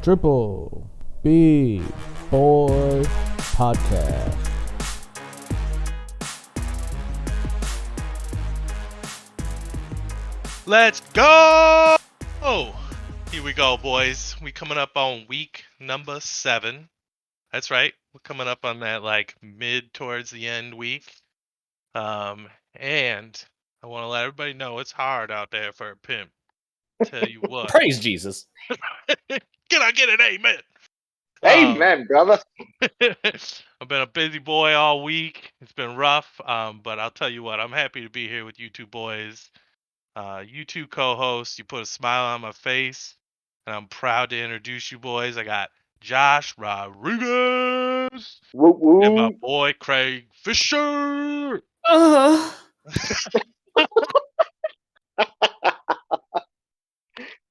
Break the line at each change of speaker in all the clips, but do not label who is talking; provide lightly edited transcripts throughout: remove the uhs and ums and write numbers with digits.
Triple B Boy Podcast.
Let's go! Oh, here we go, boys. We coming up on week number 7. That's right. We're coming up on that like mid towards the end week. And I want to let everybody know it's hard out there for a pimp. Tell you what.
Praise Jesus.
Can I get an amen?
Amen, brother.
I've been a busy boy all week. It's been rough, but I'll tell you what, I'm happy to be here with you two boys. You two co-hosts. You put a smile on my face, and I'm proud to introduce you boys. I got Josh Rodriguez
Woo woo.
and my boy Craig Fisher.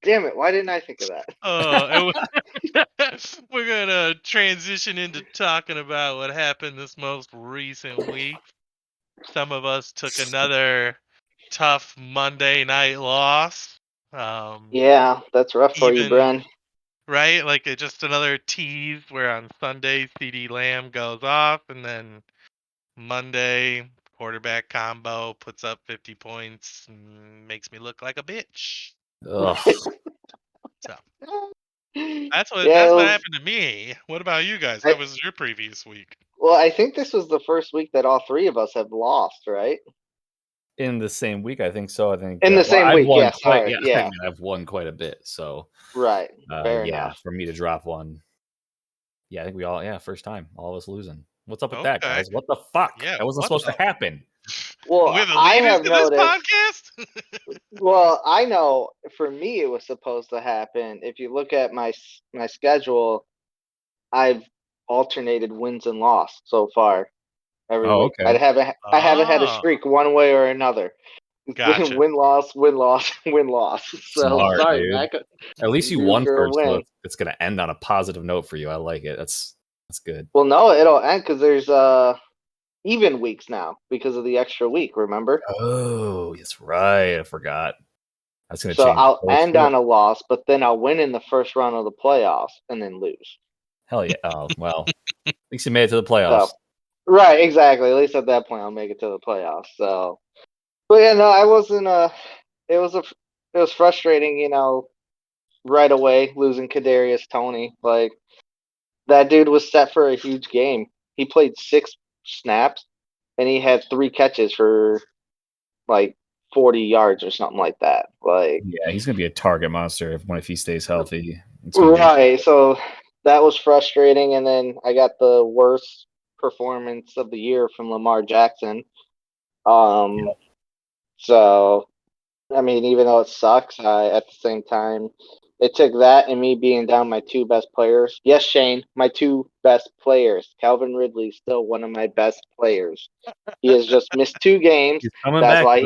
Damn it, why didn't I think of that?
We're gonna transition into talking about what happened this most recent week. Some of us took another tough Monday night loss.
Yeah, that's rough for you, Bren.
Right? Like just another tease where on Sunday CD Lamb goes off, and then Monday quarterback combo puts up 50 points and makes me look like a bitch.
Ugh.
So that's what
Yeah,
happened to me. What about you guys? How was your previous week?
Well, I think this was the first week that all three of us have lost, right?
In the same week, I think so. I think
In the same
I've
week,
won
yeah, sorry, yeah.
I mean, I've won quite a bit, so
Right. Fair
yeah,
enough.
for me to drop one. Yeah, I think we all first time, all of us losing. What's up with that, guys? What the fuck?
Yeah,
that wasn't supposed to happen.
Well,
We're the
I
leaders
have
to
noticed.
This podcast?
Well, I know for me it was supposed to happen. If you look at my schedule, I've alternated wins and loss so far every week.
Okay.
I haven't had a streak one way or another.
Gotcha.
Win loss, win loss, win loss. So
Smart,
sorry,
dude.
Mac.
At least you
Due
won
for a
first, so
win.
it's gonna end on a positive note for you. I like it. That's good.
Well, no, it'll end because there's even weeks now because of the extra week. Remember?
Oh, that's right. I forgot. That's gonna
So
change.
I'll end on a loss, but then I'll win in the first round of the playoffs and then lose.
Hell yeah! Oh well, at least you made it to the playoffs.
So, right, exactly. At least at that point, I'll make it to the playoffs. So, but yeah, no, I wasn't. It was frustrating, right away losing Kadarius Toney. Like that dude was set for a huge game. He played 6 snaps, and he had 3 catches for like 40 yards or something like that. Like,
yeah, he's gonna be a target monster if he stays healthy.
Right. So that was frustrating, and then I got the worst performance of the year from Lamar Jackson. So I mean, even though it sucks, at the same time, it took that and me being down my 2 best players. Yes, Shane, my 2 best players. Calvin Ridley's still one of my best players. He has just missed 2 games.
He's coming
That's
back.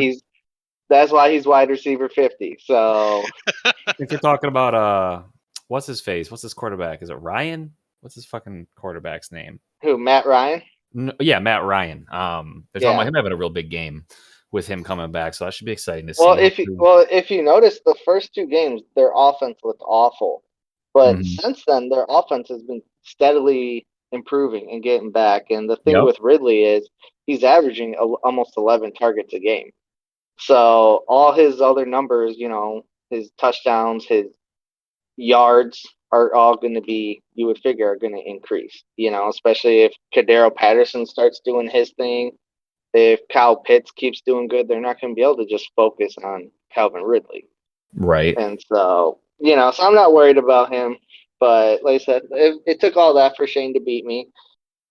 That's why he's wide receiver 50. So
I think we're talking about what's his face? What's his quarterback? Is it Ryan? What's his fucking quarterback's name?
who? Matt Ryan?
No, yeah, Matt Ryan. They're talking about him having a real big game with him coming back, so that should be exciting to see.
If you notice, the first 2 games, their offense looked awful, but since then, their offense has been steadily improving and getting back. And the thing with Ridley is he's averaging almost 11 targets a game. So all his other numbers, his touchdowns, his yards are all going to be, you would figure, are going to increase. Especially if Kadero Patterson starts doing his thing. If Kyle Pitts keeps doing good, they're not going to be able to just focus on Calvin Ridley.
Right.
And so, so I'm not worried about him. But like I said, it took all that for Shane to beat me.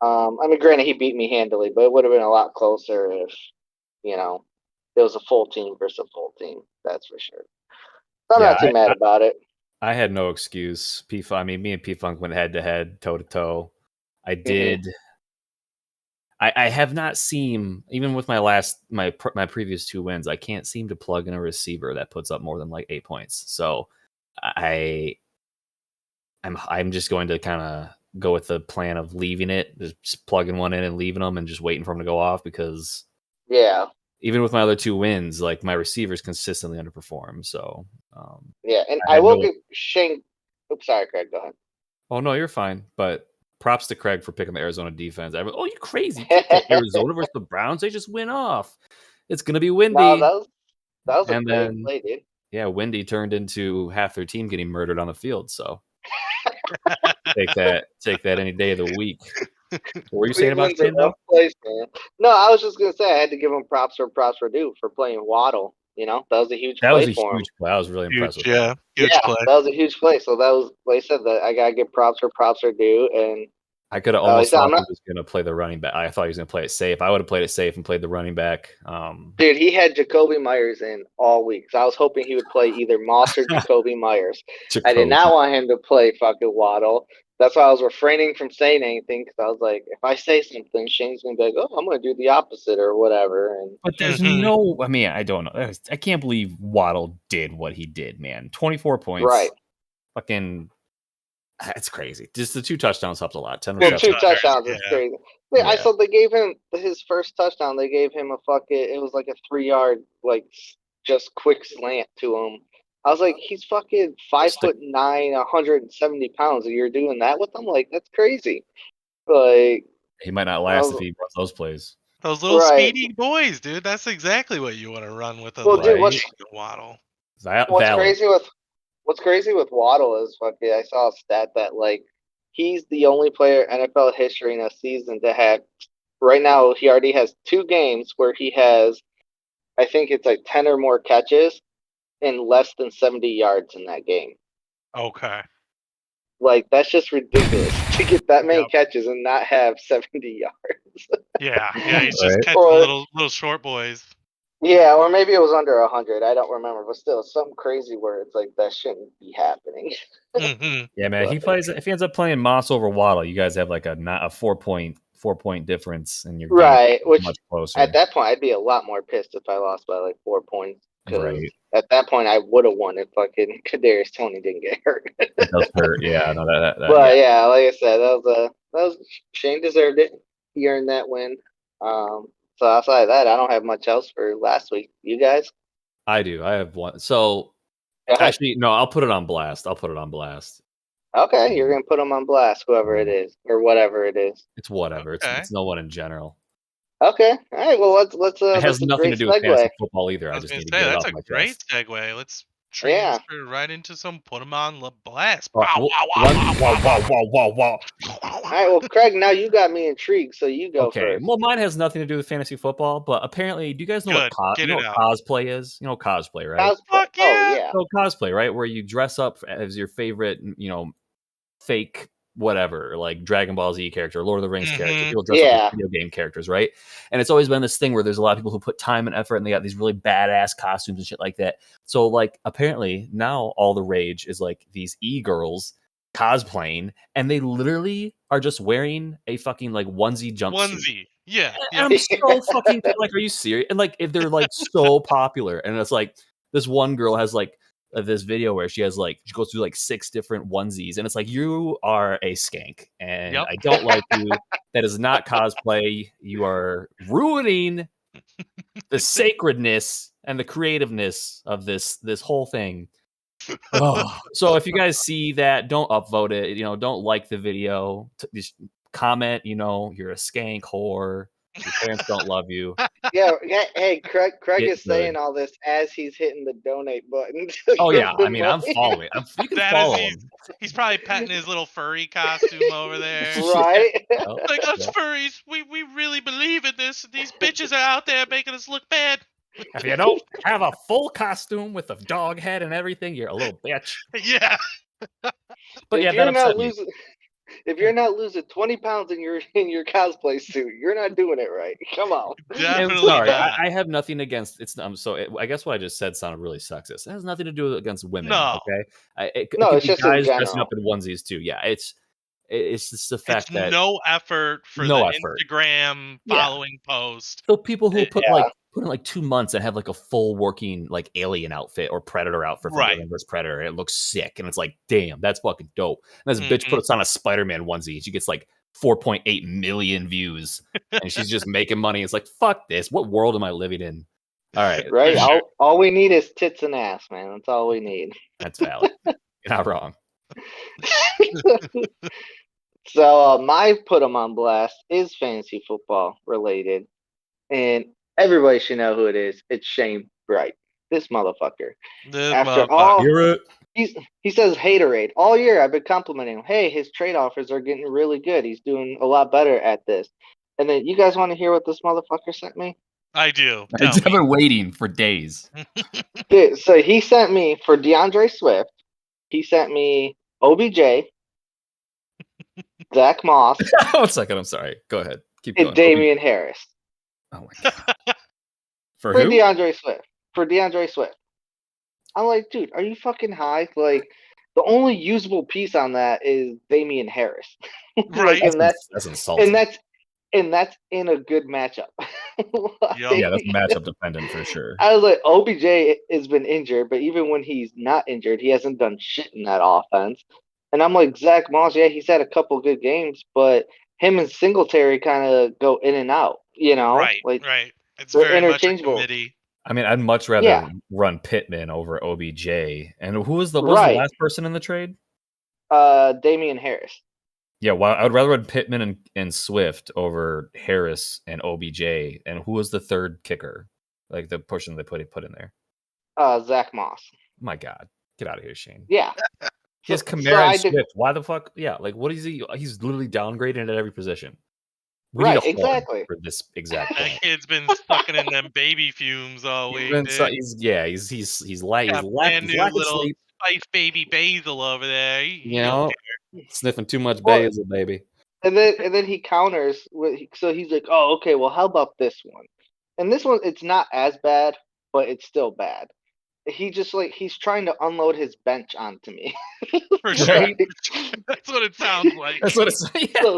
I mean, granted, he beat me handily, but it would have been a lot closer if, it was a full team versus a full team. That's for sure. So I'm not too mad about it.
I had no excuse. Me and P-Funk went head-to-head, toe-to-toe. I did... I have not seen, even with my previous 2 wins, I can't seem to plug in a receiver that puts up more than like 8 points. So I'm just going to kind of go with the plan of leaving it, just plugging one in and leaving them and just waiting for them to go off because even with my other 2 wins, like my receivers consistently underperform. So
and I will give Shane. Oops, sorry, Craig. Go ahead.
Oh no, you're fine. But props to Craig for picking the Arizona defense. Oh, you crazy? Arizona versus the Browns, they just went off. It's gonna be windy.
No, that was a great play, dude.
Yeah, windy turned into half their team getting murdered on the field. So take that any day of the week. What were you saying about Shane, though?
No, I was just gonna say I had to give him props were due for playing Waddle. You know, that was a huge play for him.
Play. I was really impressed with
that. Huge play.
That was a huge play. So that was, like I said, that I gotta give props are due. And
I could have almost thought he was going to play the running back. I thought he was going to play it safe. I would have played it safe and played the running back.
Dude, he had Jacoby Myers in all week. So I was hoping he would play either Moss or Jacoby Myers. I did not want him to play fucking Waddle. That's why I was refraining from saying anything, because I was like, if I say something, Shane's going to be like, oh, I'm going to do the opposite or whatever.
But there's no – I mean, I don't know. I can't believe Waddle did what he did, man. 24 points.
Right.
Fucking – it's crazy. Just the 2 touchdowns helped a lot. 10
well, 2 touchdowns is crazy. Yeah. I saw they gave him his first touchdown. They gave him it was like a 3-yard, like, just quick slant to him. I was like, he's fucking 5'9", 170 pounds, and you're doing that with him? Like, that's crazy. Like,
he might not last if he runs those plays.
Those little speedy boys, dude. That's exactly what you want to run with a Waddle.
What's crazy with Waddle is I saw a stat that like he's the only player in NFL history in a season to have. Right now, he already has 2 games where he has, I think it's like 10 or more catches in less than 70 yards in that game.
Okay.
Like, that's just ridiculous to get that many catches and not have 70 yards.
Yeah, he's just catching little short boys.
Yeah, or maybe it was under 100. I don't remember, but still, something crazy where it's like that shouldn't be happening.
Yeah, man. If he ends up playing Moss over Waddle, you guys have like a 4-point difference in your game.
Right, which
much closer.
At that point, I'd be a lot more pissed if I lost by like 4 points.
Right.
At that point, I would have won if fucking Kadarius Toney didn't get hurt.
It does hurt, yeah. No, that.
But yeah, like I said, that was Shane deserved it. He earned that win. So outside of that, I don't have much else for last week. You guys?
I do. I have one. So actually, no, I'll put it on blast.
Okay, you're gonna put them on blast, whoever it is or whatever it is.
It's whatever. Okay. It's no one in general.
Okay. All right. Well, let's.
It has nothing to do with fantasy football either. I just need to get it off my chest.
That's a great segue. Let's transfer right into put them on blast.
Wow.
All right. Well, Craig, now you got me intrigued, so you go first.
Well, mine has nothing to do with fantasy football, but apparently, do you guys know what cosplay is? You know cosplay, right?
Fuck yeah.
Oh, yeah.
So cosplay, right? Where you dress up as your favorite, fake whatever, like Dragon Ball Z character, Lord of the Rings character. People dress up as video game characters, right? And it's always been this thing where there's a lot of people who put time and effort and they got these really badass costumes and shit like that. So like apparently now all the rage is like these e-girls cosplaying and they literally are just wearing a fucking like onesie jumpsuit.
Yeah.
And I'm so fucking like, are you serious? And like if they're like so popular and it's like this one girl has like this video where she goes through like 6 different onesies and it's like, you are a skank and I don't like you. That is not cosplay. You are ruining the sacredness and the creativeness of this whole thing. So if you guys see that, don't upvote it, don't like the video, just comment, you're a skank whore. Your parents don't love you.
Yeah. Hey, Craig is saying all this as he's hitting the donate button.
Oh yeah, I mean, I'm following. You can follow him.
He's probably petting his little furry costume over there.
Right?
Like us furries, we really believe in this. These bitches are out there making us look bad.
If you don't have a full costume with a dog head and everything, you're a little bitch.
Yeah.
But yeah, that upset me.
If you're not losing 20 pounds in your cosplay suit, you're not doing it right. Come on.
Definitely.
Sorry, I have nothing against it's. I guess what I just said sounded really sexist. It has nothing to do against women.
No.
Okay.
It's just
guys dressing up in onesies too. Yeah. It's just the fact that
no effort for Instagram following post.
So people who put put in like 2 months and have like a full working like alien outfit or predator outfit from Alien vs Predator. It looks sick, and it's like, damn, that's fucking dope. And this bitch puts on a Spider-Man onesie. She gets like 4.8 million views, and she's just making money. It's like, fuck this. What world am I living in? All right,
right. All we need is tits and ass, man. That's all we need.
that's valid. You're not wrong.
So my put 'em on blast is fantasy football related, and everybody should know who it is. It's Shane Bright, this motherfucker. He says haterade all year. I've been complimenting him. Hey, his trade offers are getting really good. He's doing a lot better at this. And then you guys want to hear what this motherfucker sent me?
I do.
I've been waiting for days.
Dude, so he sent me for DeAndre Swift. He sent me OBJ, Zach Moss.
1 second. I'm sorry. Go ahead. Keep going.
And Damian Harris.
Oh my god. For
who?
For
DeAndre Swift. I'm like, dude, are you fucking high? Like, the only usable piece on that is Damian Harris.
Right.
And that's
insulting.
And that's in a good matchup.
Yeah, that's matchup dependent for sure.
I was like, OBJ has been injured, but even when he's not injured, he hasn't done shit in that offense. And I'm like, Zach Moss, yeah, he's had a couple good games, but him and Singletary kind of go in and out, you know?
Right. It's
they're
very
interchangeable.
Much a committee.
I mean, I'd much rather run Pittman over OBJ. And who was the last person in the trade?
Damian Harris.
Yeah, well, I would rather run Pittman and Swift over Harris and OBJ. And who was the third kicker? Like the person they put in there?
Zach Moss.
My God. Get out of here, Shane.
Yeah.
He has Kamara and Swift. Why the fuck? Yeah, like what is he? He's literally downgraded at every position. We need a
exactly.
For this exact
point. That kid's been sucking in them baby fumes all week.
He's lacking
little spice baby basil over there.
Sniffing too much basil, baby.
And then he counters so he's like, oh, okay, well, how about this one? And this one, it's not as bad, but it's still bad. He just he's trying to unload his bench onto me.
For sure. That's what it sounds like.
That's what it's like. Yeah.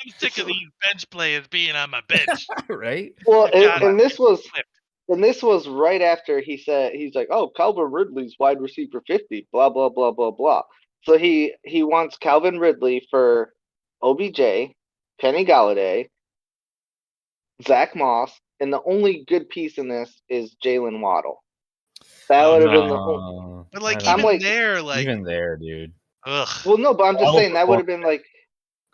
I'm sick of these bench players being on my bench.
Right?
Well, and this was right after he said, he's like, oh, Calvin Ridley's wide receiver 50, blah, blah, blah, blah, blah. So he wants Calvin Ridley for OBJ, Kenny Galladay, Zach Moss, and the only good piece in this is Jalen Waddle. That would have been the whole.
But
even there, dude.
Ugh.
Well, no, but I'm just saying that would have been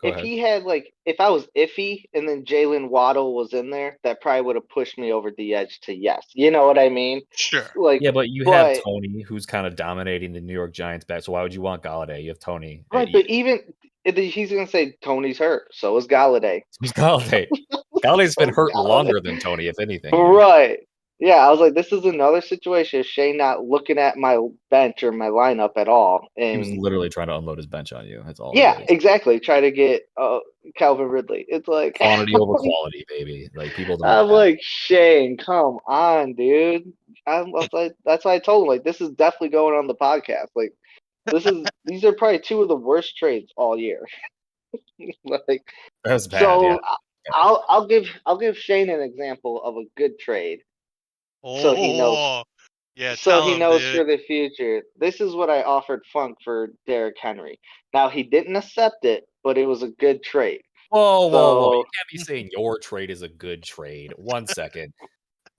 he had if I was iffy and then Jalen Waddle was in there, that probably would have pushed me over the edge to yes. You know what I mean?
Sure.
But you have Tony, who's kind of dominating the New York Giants back. So why would you want Galladay? You have Tony.
Right, but even he's gonna say Tony's hurt, so is Galladay.
Who's Galladay? Galladay's been hurt longer than Tony, if anything.
Right. Yeah, I was like, this is another situation. Shane not looking at my bench or my lineup at all. And
he was literally trying to unload his bench on you. That's all.
Yeah, exactly. Try to get Calvin Ridley. It's like
quantity over quality, baby. Like people don't.
I'm like, Shane, come on, dude. That's why I told him, this is definitely going on the podcast. Like, these are probably two of the worst trades all year.
That was bad.
So
yeah.
I'll give Shane an example of a good trade. So he knows.
Yeah.
So he knows for the future. This is what I offered Funk for Derrick Henry. Now he didn't accept it, but it was a good trade.
Whoa! You can't be saying your trade is a good trade. 1 second.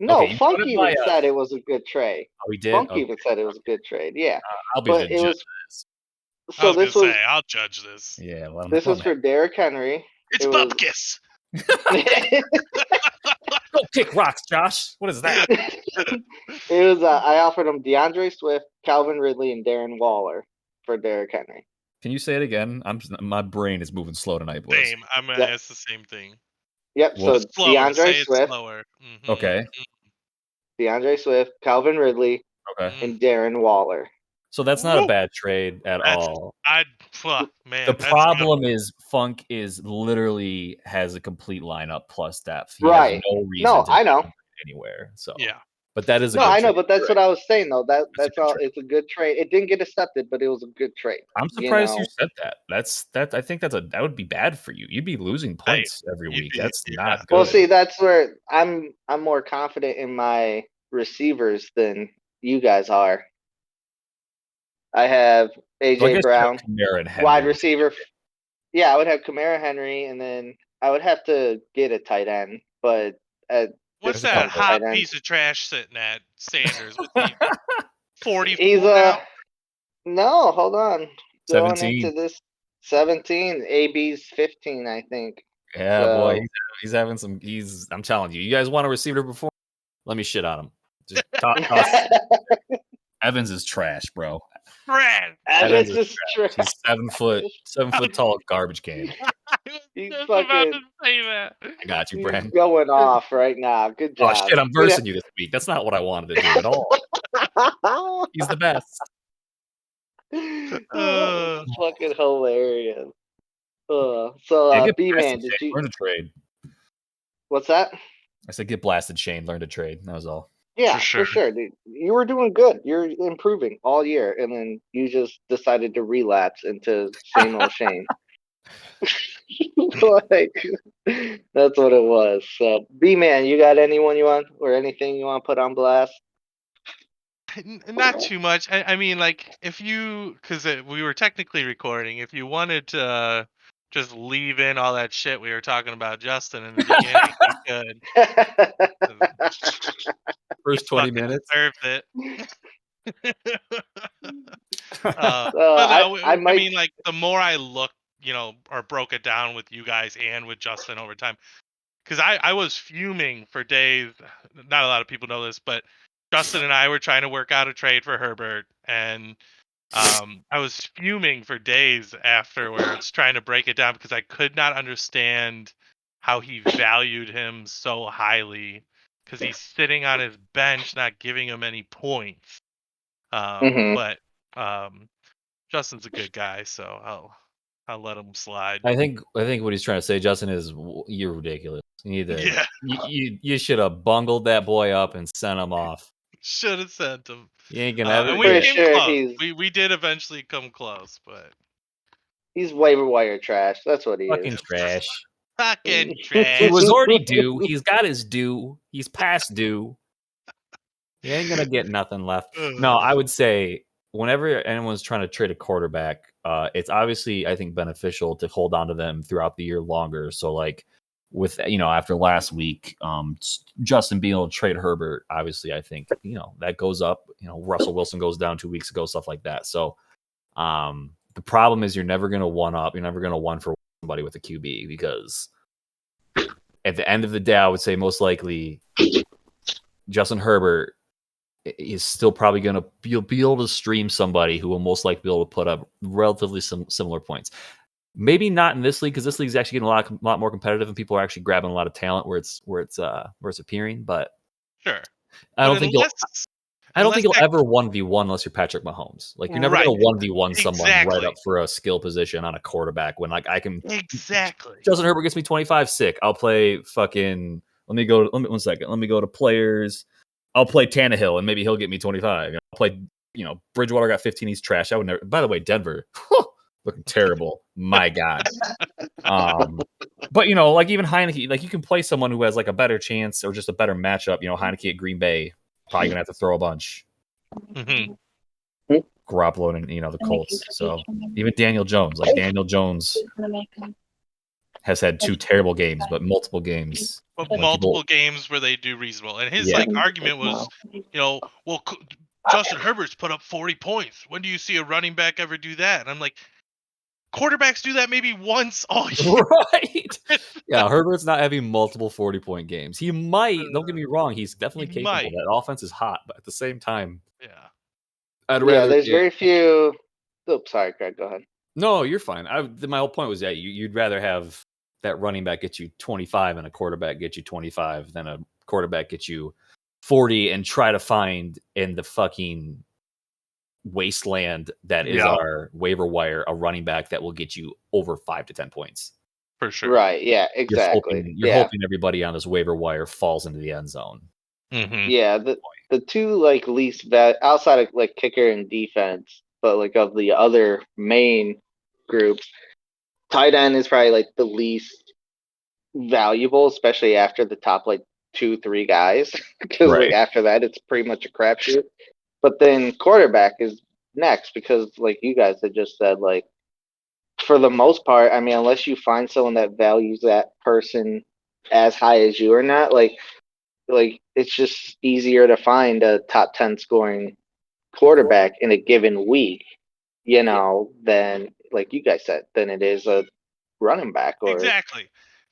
No, okay, Funk even said it was a good trade.
Oh, he did.
Funk even said it was a good trade. Yeah.
I'll be the judge of this.
So this was. I'll judge this.
Yeah. Well,
this was for Derrick Henry.
It's Bupkis.
Don't kick rocks, Josh. What is that?
It was. I offered him DeAndre Swift, Calvin Ridley, and Darren Waller for Derrick Henry.
Can you say it again? My brain is moving slow tonight, boys.
Same. I'm gonna ask the same thing.
Yep. So DeAndre Swift.
Mm-hmm.
Okay.
DeAndre Swift, Calvin Ridley, and Darren Waller.
So that's not a bad trade at all.
Man.
The problem is Funk is literally has a complete lineup plus depth. He
right.
has no reason
no,
to
I know.
anywhere. So
yeah.
But that is a
No,
good
I know,
trade.
but that's what I was saying though. That's
a good
all.
trade.
It's a good trade. It didn't get accepted, but it was a good trade.
I'm surprised you said that. I think that would be bad for you. You'd be losing points every week. That's not good.
Well, see, that's where I'm more confident in my receivers than you guys are. I have AJ Brown, wide receiver. Yeah, I would have Kamara, Henry, and then I would have to get a tight end. But
what's that hot piece of trash sitting at Sanders? With the 44
He's
now?
No, hold on.
17.
Going into this 17, AB's 15, I think.
Yeah, so, boy, he's having some. I'm telling you, you guys want a receiver before? Let me shit on him. Just toss. Evans is trash, bro.
Trash.
Evans is trash.
He's 7 foot tall garbage can.
He's just about to say that.
I got you, Brandon.
Going off right now. Good job.
Oh shit, I'm versing you this week. That's not what I wanted to do at all. He's the best.
Fucking hilarious. So B-Man, did you
learn to trade?
What's that?
I said get blasted, Shane. Learn to trade. That was all.
Yeah, for sure, dude. You were doing good. You're improving all year, and then you just decided to relapse into same old Shane. Like, that's what it was. So, B-Man, you got anyone you want or anything you want to put on blast?
Not too much. I mean, like, if you, because we were technically recording, if you wanted to just leave in all that shit we were talking about Justin in the beginning, you could.
First 20 minutes.
Deserved it. I mean, like, the more I looked, or broke it down with you guys and with Justin over time, because I was fuming for days. Not a lot of people know this, but Justin and I were trying to work out a trade for Herbert, and I was fuming for days afterwards trying to break it down because I could not understand how he valued him so highly because he's sitting on his bench, not giving him any points. But Justin's a good guy, so I'll let him slide.
I think what he's trying to say, Justin, is you're ridiculous. You need to, you should have bungled that boy up and sent him off.
Should have sent him.
You ain't gonna ever.
We came close. We did eventually come close, but
he's waiver wire trash. That's what he
fucking
is.
Trash.
Fucking trash.
He was already due. He's got his due. He's past due. He ain't gonna get nothing left. No, I would say whenever anyone's trying to trade a quarterback, it's obviously, I think, beneficial to hold on to them throughout the year longer. So, like, with, after last week, Justin being able to trade Herbert, obviously, I think, that goes up. Russell Wilson goes down 2 weeks ago, stuff like that. So, the problem is you're never going to one-up. You're never going to one for somebody with a QB because at the end of the day, I would say most likely Justin Herbert is still probably going to be able to stream somebody who will most likely be able to put up relatively similar points. Maybe not in this league because this league is actually getting a lot more competitive and people are actually grabbing a lot of talent where it's appearing. But
sure,
I don't think you'll ever 1v1 unless you're Patrick Mahomes. Like, you're never going to 1v1 someone right up for a skill position on a quarterback when, like, I can
exactly.
Justin Herbert gets me 25 sick. I'll play fucking. Let me one second. Let me go to players. I'll play Tannehill and maybe he'll get me 25. I'll play, Bridgewater got 15. He's trash. I would never. By the way, Denver looking terrible. My God. But like even Heineke, like you can play someone who has like a better chance or just a better matchup. Heineke at Green Bay, probably gonna have to throw a bunch.
Mm-hmm.
Garoppolo and the Colts. So even Daniel Jones has had 2 terrible games, but multiple games.
Games where they do reasonable. And his argument was, well, Justin Herbert's put up 40 points. When do you see a running back ever do that? And I'm like, quarterbacks do that maybe once all year.
Right. Yeah, Herbert's not having multiple 40-point games. He might. Don't get me wrong. He's definitely capable. That offense is hot, but at the same time,
there's very few. Oops, sorry, Craig. Go ahead.
No, you're fine. My whole point was that you'd rather have that running back get you 25 and a quarterback get you 25 than a quarterback get you 40 and try to find in the fucking wasteland that is our waiver wire a running back that will get you over 5 to 10 points.
For sure.
Right. Yeah, exactly.
You're hoping everybody on this waiver wire falls into the end zone.
Yeah, the two like least outside of like kicker and defense, but like of the other main groups, tight end is probably like the least valuable, especially after the top like 2-3 guys, because like
Right.
after that it's pretty much a crapshoot. But then quarterback is next because like you guys had just said, like for the most part, I mean, unless you find someone that values that person as high as you or not, like it's just easier to find a top 10 scoring quarterback in a given week, than like you guys said, than it is a running back or
Exactly.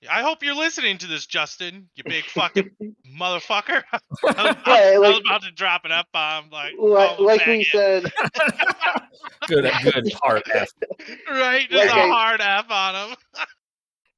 I hope you're listening to this, Justin. You big fucking motherfucker. I was
like
about to drop an F bomb, like call
like,
him a
like we said,
Good hard F.
right, just
like
a
I
hard F on him.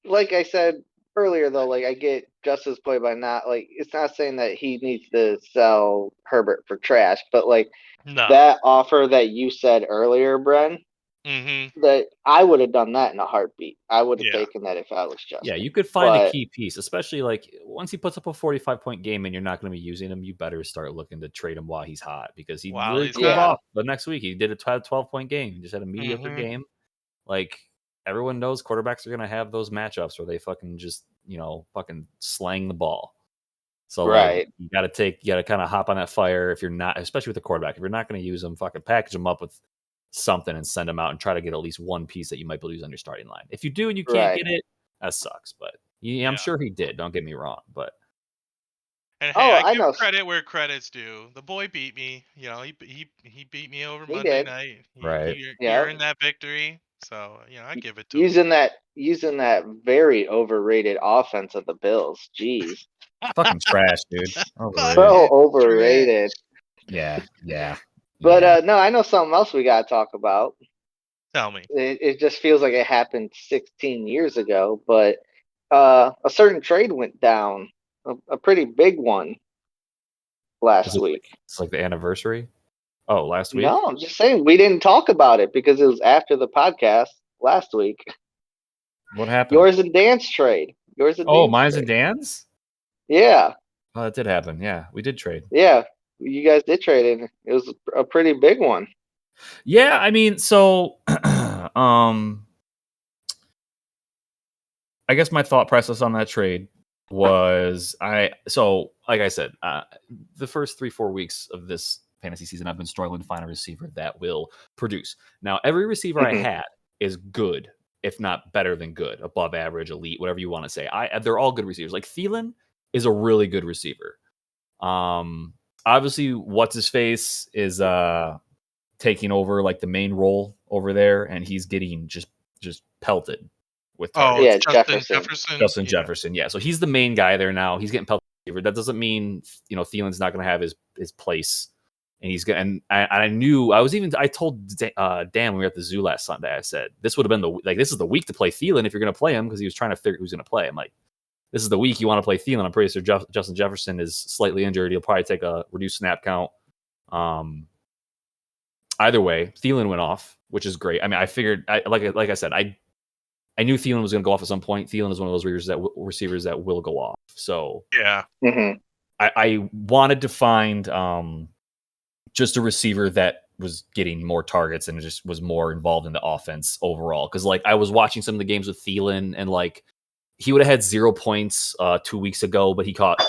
like I said earlier though, like I get Justice point by not like it's not saying that he needs to sell Herbert for trash, but like
No.
that offer that you said earlier, Bren,
Mm-hmm.
that I would have done that in a heartbeat. I would have
Yeah.
taken that if I was Justin.
Yeah, you could find a
But
key piece, especially like once he puts up a 45-point game and you're not going to be using him, you better start looking to trade him while he's hot because he
While
really
he's
cooled
hot.
off. But next week he did a 12-point game. He just had a mediocre
Mhm.
game. Like everyone knows quarterbacks are going to have those matchups where they fucking just, fucking slang the ball. So like
right,
you got to kind of hop on that fire if you're not, especially with the quarterback. If you're not going to use them, fucking package them up with something and send them out and try to get at least one piece that you might be able to use on your starting line. If you do and you can't
right.
get it, that sucks. But yeah, I'm sure he did. Don't get me wrong. But
And hey,
Oh,
I
I
give
know.
credit where credit's due. The boy beat me. He beat me over
He
Monday
did.
night.
right,
He
Yeah,
earned that victory. So I give it to him.
using that very overrated offense of the Bills. Jeez,
fucking trash, dude. Overrated.
so
Fucking
overrated.
trash.
Yeah.
But no, I know something else we gotta talk about.
Tell me.
It just feels like it happened 16 years ago, but a certain trade went down, a pretty big one
Is
last
it
week.
it's like the anniversary? Oh, last week?
No, I'm just saying we didn't talk about it because it was after the podcast last week.
What happened?
Yours and Dan's trade. Yours and
Oh,
Dan's
mine's
trade.
and Dan's?
Yeah,
Oh, that did happen. Yeah, we did trade.
yeah. You guys did trade, and it was a pretty big one.
Yeah, I mean, so I guess my thought process on that trade was like I said, the first 3-4 weeks of this fantasy season, I've been struggling to find a receiver that will produce. Now, every receiver I
Mhm.
had is good, if not better than good, above average, elite, whatever you want to say. They're all good receivers. Like Thielen is a really good receiver. Obviously, what's his face is taking over like the main role over there, and he's getting just pelted with
Oh,
targets.
it's
Yeah,
Justin
Jefferson.
Justin Jefferson, yeah. So he's the main guy there now. He's getting pelted. That doesn't mean Thielen's not going to have his place, and he's going. And I knew I told Dan when we were at the zoo last Sunday. I said this would have been this is the week to play Thielen if you're going to play him because he was trying to figure who's going to play. I'm like, this is the week you want to play Thielen. I'm pretty sure Justin Jefferson is slightly injured. He'll probably take a reduced snap count. Either way, Thielen went off, which is great. I mean, I figured, like I said, I knew Thielen was going to go off at some point. Thielen is one of those receivers that will go off. So
Yeah.
Mm-hmm.
I wanted to find just a receiver that was getting more targets and just was more involved in the offense overall. Because like I was watching some of the games with Thielen and like he would have had 0 points 2 weeks ago, but he caught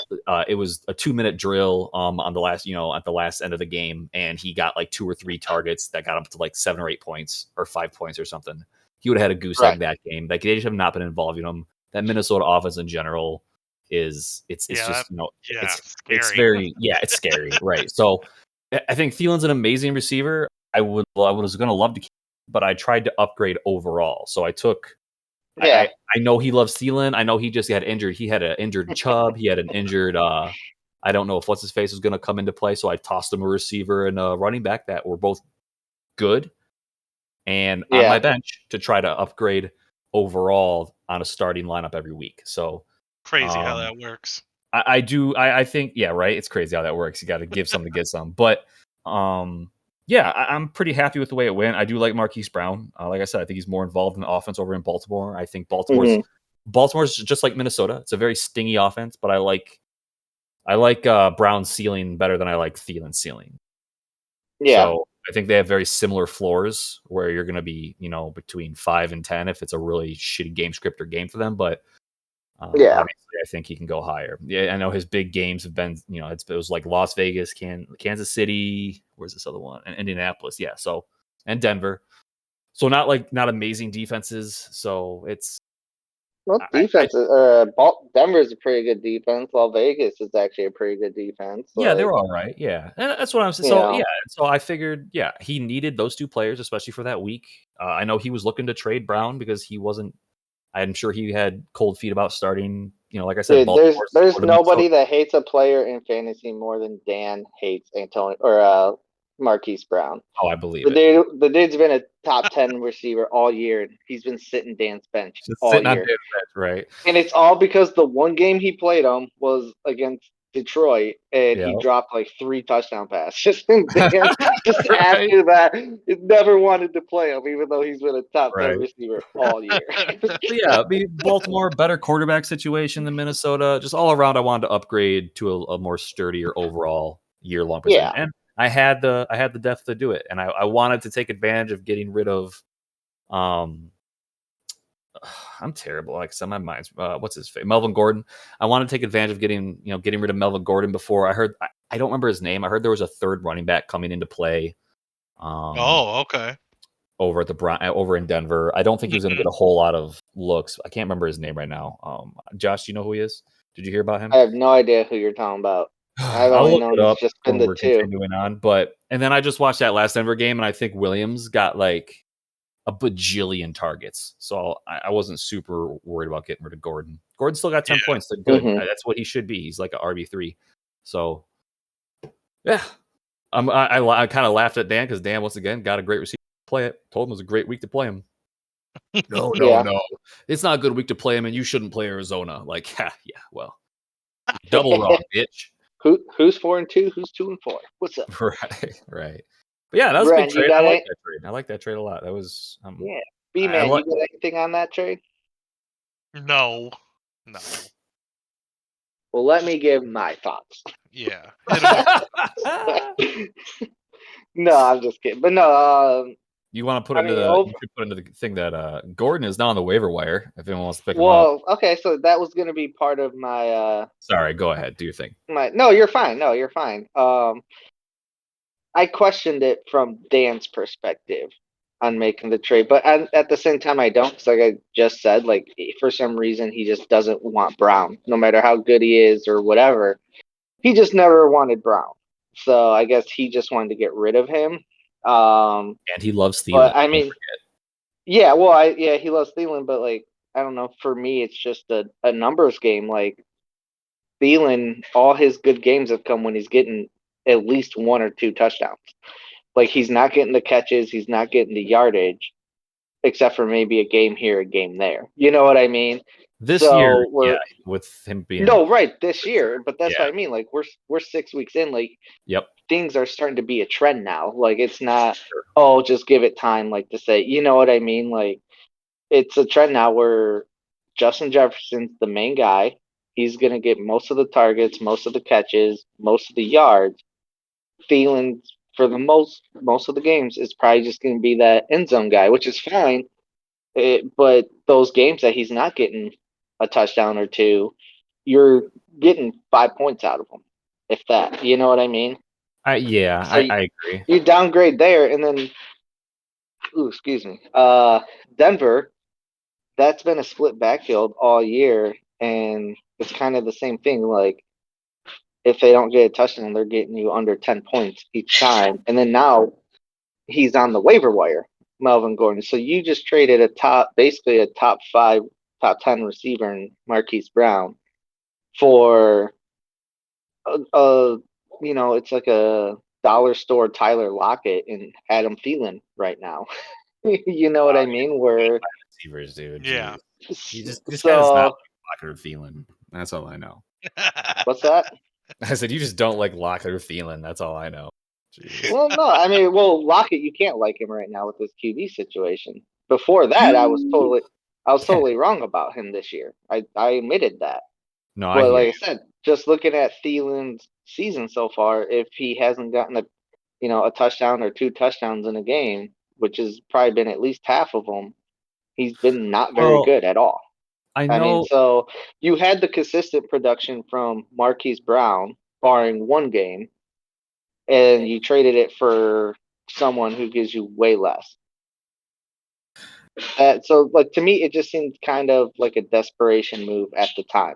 it was a 2-minute drill on the last at the last end of the game, and he got like 2 or 3 targets that got up to like 7 or 8 points or 5 points or something. He would have had a goose egg that game. Like they just have not been involving him. That Minnesota offense in general it's just it's very it's scary, right? So I think Thielen's an amazing receiver. I was going to love to keep, but I tried to upgrade overall. So I took.
Yeah.
I know he loves Thielen. I know he just got injured. He had an injured Chubb. He had an injured. I don't know if what's his face was going to come into play. So I tossed him a receiver and a running back that were both good and on my bench to try to upgrade overall on a starting lineup every week. So
crazy how that works.
I do. I think, yeah, right. It's crazy how that works. You got to give some to get some. But yeah, I'm pretty happy with the way it went. I do like Marquise Brown. Like I said, I think he's more involved in the offense over in Baltimore. I think Baltimore's just like Minnesota. It's a very stingy offense, but I like I like Brown's ceiling better than I like Thielen's ceiling.
Yeah.
So I think they have very similar floors where you're going to be, between 5 and 10 if it's a really shitty game script or game for them. But obviously, I think he can go higher. Yeah, I know his big games have been, it was like Las Vegas, Kansas City. Where's this other one? And Indianapolis. Yeah. So, and Denver. So not amazing defenses. So it's.
Well, defense. Denver's a pretty good defense. Las Vegas is actually a pretty good defense.
Yeah, they're all right. Yeah, and that's what I'm saying. So yeah, so I figured, yeah, he needed those two players, especially for that week. I know he was looking to trade Brown because he wasn't. I'm sure he had cold feet about starting. Like I said,
dude, there's nobody that hates a player in fantasy more than Dan hates Antonio or Marquise Brown.
Oh, I believe
the dude's been a top 10 receiver all year. He's been sitting Dan's bench all year. On Dan's bench,
right?
And it's all because the one game he played him was against Detroit, and he dropped like 3 touchdown passes. And Dan, just after that, never wanted to play him, even though he's been a top 10 receiver all year.
Yeah, Baltimore, better quarterback situation than Minnesota. Just all around, I wanted to upgrade to a more sturdier overall year-long position. And I had the depth to do it, and I wanted to take advantage of getting rid of. I'm terrible. Like I said, my mind's what's his face? Melvin Gordon. I want to take advantage of getting rid of Melvin Gordon before I heard. I don't remember his name. I heard there was a third running back coming into play.
Okay.
Over in Denver. I don't think he was going to get a whole lot of looks. I can't remember his name right now. Josh, do you know who he is? Did you hear about him?
I have no idea who you're talking about. I've only known it's just been the two.
Continuing on, and then I just watched that last Denver game, and I think Williams got like a bajillion targets, so I wasn't super worried about getting rid of Gordon. Gordon still got 10 points. So good. That's what he should be. He's like an RB3. So yeah, I kind of laughed at Dan because Dan once again got a great receiver to play it. Told him it was a great week to play him. No, it's not a good week to play him, and you shouldn't play Arizona. Like, yeah, well, double wrong, bitch.
Who's 4-2? Who's 2-4? What's up?
Right. But yeah, that was a big trade. I like that trade. I like that trade a lot. That was
B-Man, you got anything on that trade?
No.
Well, let me give my thoughts.
Yeah.
No, I'm just kidding. But no,
you want to put you should put into the thing that Gordon is now on the waiver wire if anyone wants to pick him up.
Well, okay, so that was going to be part of my.
Sorry, go ahead. Do your thing.
No, you're fine. No, you're fine. I questioned it from Dan's perspective on making the trade, but at the same time, I don't. Because like I just said, like for some reason, he just doesn't want Brown, no matter how good he is or whatever. He just never wanted Brown, so I guess he just wanted to get rid of him.
And he loves Thielen.
But I mean, yeah, well, he loves Thielen, but like I don't know. For me, it's just a numbers game. Like Thielen, all his good games have come when he's getting at least 1 or 2 touchdowns. Like he's not getting the catches, he's not getting the yardage, except for maybe a game here, a game there. You know what I mean?
This year, with him being
this year. But that's what I mean. Like we're 6 weeks in. Like things are starting to be a trend now. Like it's not just give it time. Like to say, you know what I mean? Like it's a trend now where Justin Jefferson's the main guy. He's gonna get most of the targets, most of the catches, most of the yards. Thielen, for the most of the games, is probably just going to be that end zone guy, which is fine. But those games that he's not getting a touchdown or 2, you're getting 5 points out of him, if that. You know what I mean?
I agree.
You downgrade there, and then, excuse me, Denver. That's been a split backfield all year, and it's kind of the same thing. Like, if they don't get a touchdown, they're getting you under 10 points each time. And then now he's on the waiver wire, Melvin Gordon. So you just traded basically a top 5, top 10 receiver in Marquise Brown for, it's like a dollar store Tyler Lockett and Adam Thielen right now. You know what I mean? Where
receivers, dude.
Yeah.
He just has not like Lockett or Thielen. That's all I know.
What's that?
I said you just don't like Lockett or Thielen. That's all I know. Jeez.
Well, no, I mean, Lockett, you can't like him right now with this QB situation. Before that, I was totally wrong about him this year. I admitted that.
No,
but like I said, just looking at Thielen's season so far, if he hasn't gotten a touchdown or 2 touchdowns in a game, which has probably been at least half of them, he's been not very good at all.
I
I mean,
know.
so you had the consistent production from Marquise Brown, barring one game, and you traded it for someone who gives you way less. So, like, to me, it just seemed kind of like a desperation move at the time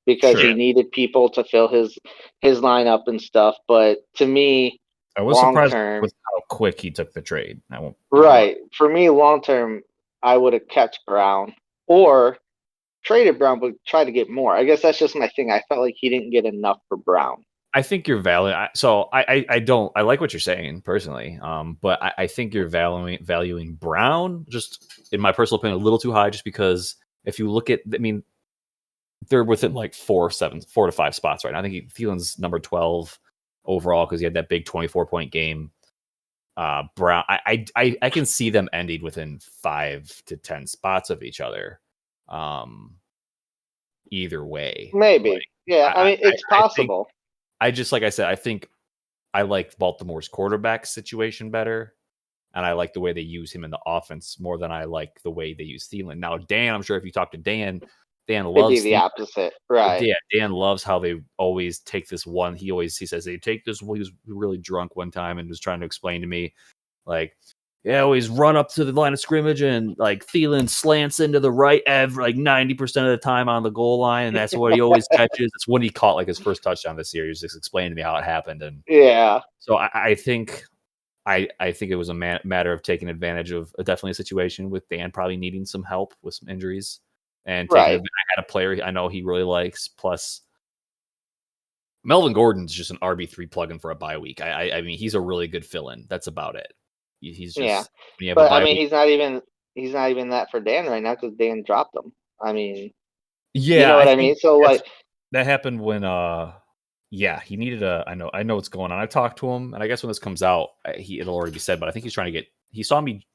because
Sure.
he needed people to fill his lineup and stuff. But to me,
I was
long
surprised
term,
with how quick he took the trade. I won't
right? For me, long term, I would have kept Brown or traded Brown, but try to get more. I guess that's just my thing. I felt like he didn't get enough for Brown.
I think you're valid. So I don't. I like what you're saying personally. But I think you're valuing Brown, just in my personal opinion, a little too high. Just because if you look at, I mean, they're within like 4 to 5 spots right now. I think Thielen's number 12 overall because he had that big 24-point game. Brown, I can see them ending within 5 to 10 spots of each other. Either way,
Maybe,
like,
yeah. I mean, it's possible.
I just, like I said, I think I like Baltimore's quarterback situation better, and I like the way they use him in the offense more than I like the way they use Thielen. Now, Dan, I'm sure if you talk to Dan
It'd
loves
be the opposite, right?
Yeah, Dan loves how they always take this one. He says they take this. He was really drunk one time and was trying to explain to me, like, yeah, always run up to the line of scrimmage and like Thielen slants into the right like 90% of the time on the goal line, and that's what he always catches. It's when he caught like his first touchdown this year. He was just explaining to me how it happened, and
yeah.
So I think it was a matter of taking advantage of definitely a situation with Dan probably needing some help with some injuries, and taking I had a player I know he really likes. Plus, Melvin Gordon's just an RB3 plug-in for a bye week. I mean, he's a really good fill-in. That's about it. He's just
but I mean, he's not even that for Dan right now because Dan dropped him. I mean,
yeah,
you know what I mean. So like
that happened when he needed I know what's going on. I talked to him, and I guess when this comes out, it'll already be said. But I think he's trying to get. He saw me.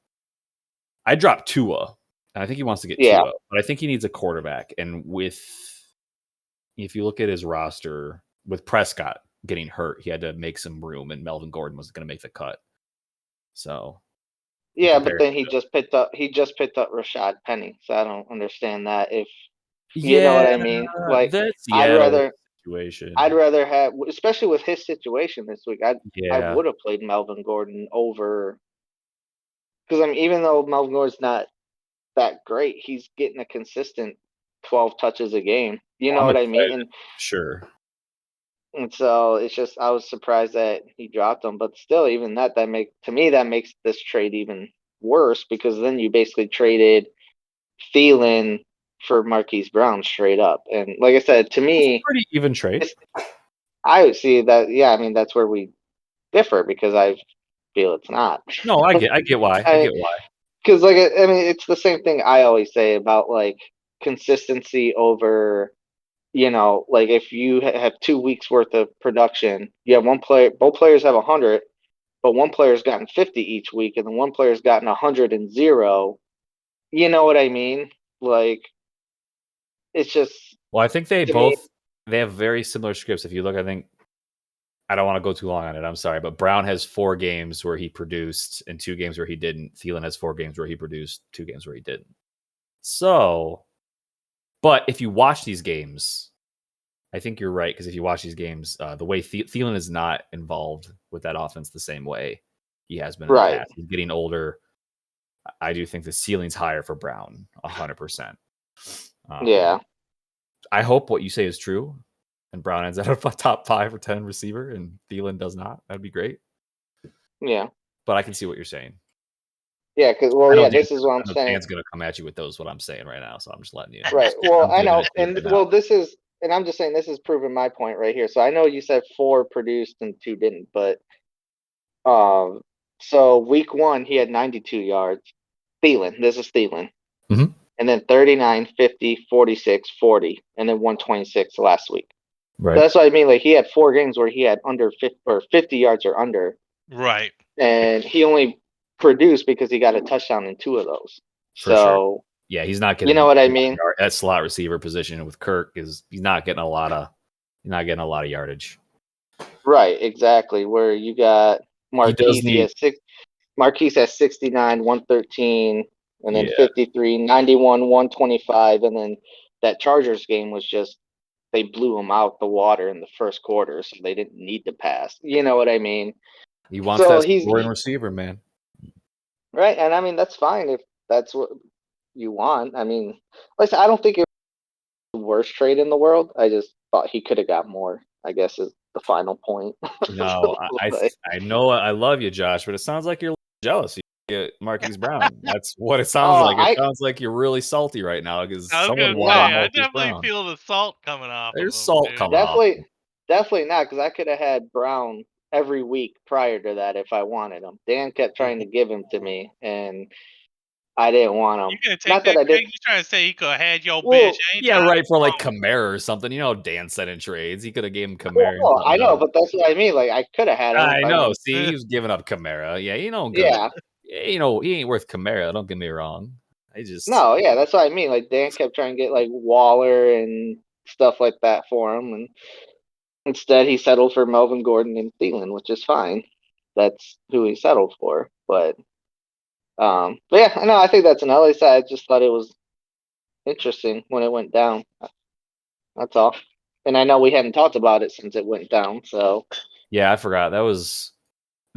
I dropped Tua, and I think he wants to get Tua, but I think he needs a quarterback. And if you look at his roster with Prescott getting hurt, he had to make some room, and Melvin Gordon was going to make the cut. So,
yeah, but then he just picked up Rashad Penny, so I don't understand that. If you know what I mean, like I'd rather have, especially with his situation this week, I would have played Melvin Gordon over, because I mean, even though Melvin Gordon's not that great, he's getting a consistent 12 touches a game. You know what I mean? And
sure.
And so it's just, I was surprised that he dropped him, but still, even that makes this trade even worse, because then you basically traded Thielen for Marquise Brown straight up. And like I said, to me,
it's a pretty even trade.
I would see that. Yeah, I mean, that's where we differ, because I feel it's not.
No, I get why. I get why.
Because I mean, it's the same thing I always say about like consistency over. Like if you have 2 weeks worth of production, you have one player, both players have 100, but one player's gotten 50 each week, and then one player's gotten 100 and 0. You know what I mean? Like, it's just.
Well, I think they have very similar scripts. If you look, I don't want to go too long on it. I'm sorry, but Brown has 4 games where he produced and 2 games where he didn't. Thielen has 4 games where he produced, 2 games where he didn't. So. But if you watch these games, I think you're right, because if you watch these games, the way Thielen is not involved with that offense the same way he has been in the past. He's getting older. I do think the ceiling's higher for Brown, 100%.
Yeah.
I hope what you say is true, and Brown ends up a top 5 or 10 receiver, and Thielen does not. That'd be great.
Yeah.
But I can see what you're saying.
Yeah, because this is what I'm saying.
Dan's gonna come at you with what I'm saying right now, so I'm just letting you.
Right. Well, I know, and I'm just saying this is proving my point right here. So I know you said 4 produced and 2 didn't, but so week 1 he had 92 yards. Thielen, this is Thielen,
and
then 39, 50, 46, 40, and then 126 last week.
Right.
So that's what I mean. Like he had 4 games where he had under 50 yards or under.
Right.
And he only produced because he got a touchdown in 2 of those.
For sure. Yeah, he's not getting.
You know what I mean?
That slot receiver position with Kirk he's not getting a lot of You're not getting a lot of yardage.
Right, exactly. Where you got
He does
Marquise,
need.
Marquise has 69, 113, and then
Yeah.
53, 91, 125, and then that Chargers game was just they blew him out the water in the first quarter, so they didn't need to pass. You know what I mean?
He wants
So
that scoring receiver, man.
right, and I mean that's fine if that's what you want. I mean, like I said, I don't think it was the worst trade in the world. I just thought he could have got more. I guess is the final point.
No,
But-
I know I love you, Josh, but it sounds like you're jealous. You get Marquise Brown. That's what it sounds
Oh,
like. It sounds like you're really salty right now because
I was
someone
gonna
wanted
say, I
Marquise
definitely
Brown.
feel the salt coming off
There's
of him,
salt
dude.
coming off.
Definitely not, because I could have had Brown every week prior to that if I wanted him. Dan kept trying to give him to me, and I didn't want him.
You gonna take
Not
that,
that I did.
Craig? You trying to say he could have had your
Well,
bitch
Yeah,
anytime?
right, for like Kamara or something. You know, Dan said in trades. He could have gave him
Well,
Kamara.
no, I know, but that's what I mean. Like I could have had him.
I
If I
know.
mean,
See, he was giving up Kamara. Yeah, you know, good.
yeah,
You know, he ain't worth Kamara. Don't get me wrong. I just
no, yeah, that's what I mean. Like Dan kept trying to get like Waller and stuff like that for him, and instead he settled for Melvin Gordon and Thielen, which is fine. That's who he settled for. But yeah, no, I think that's an LA side. I just thought it was interesting when it went down. That's all. And I know we hadn't talked about it since it went down, so
yeah, I forgot that was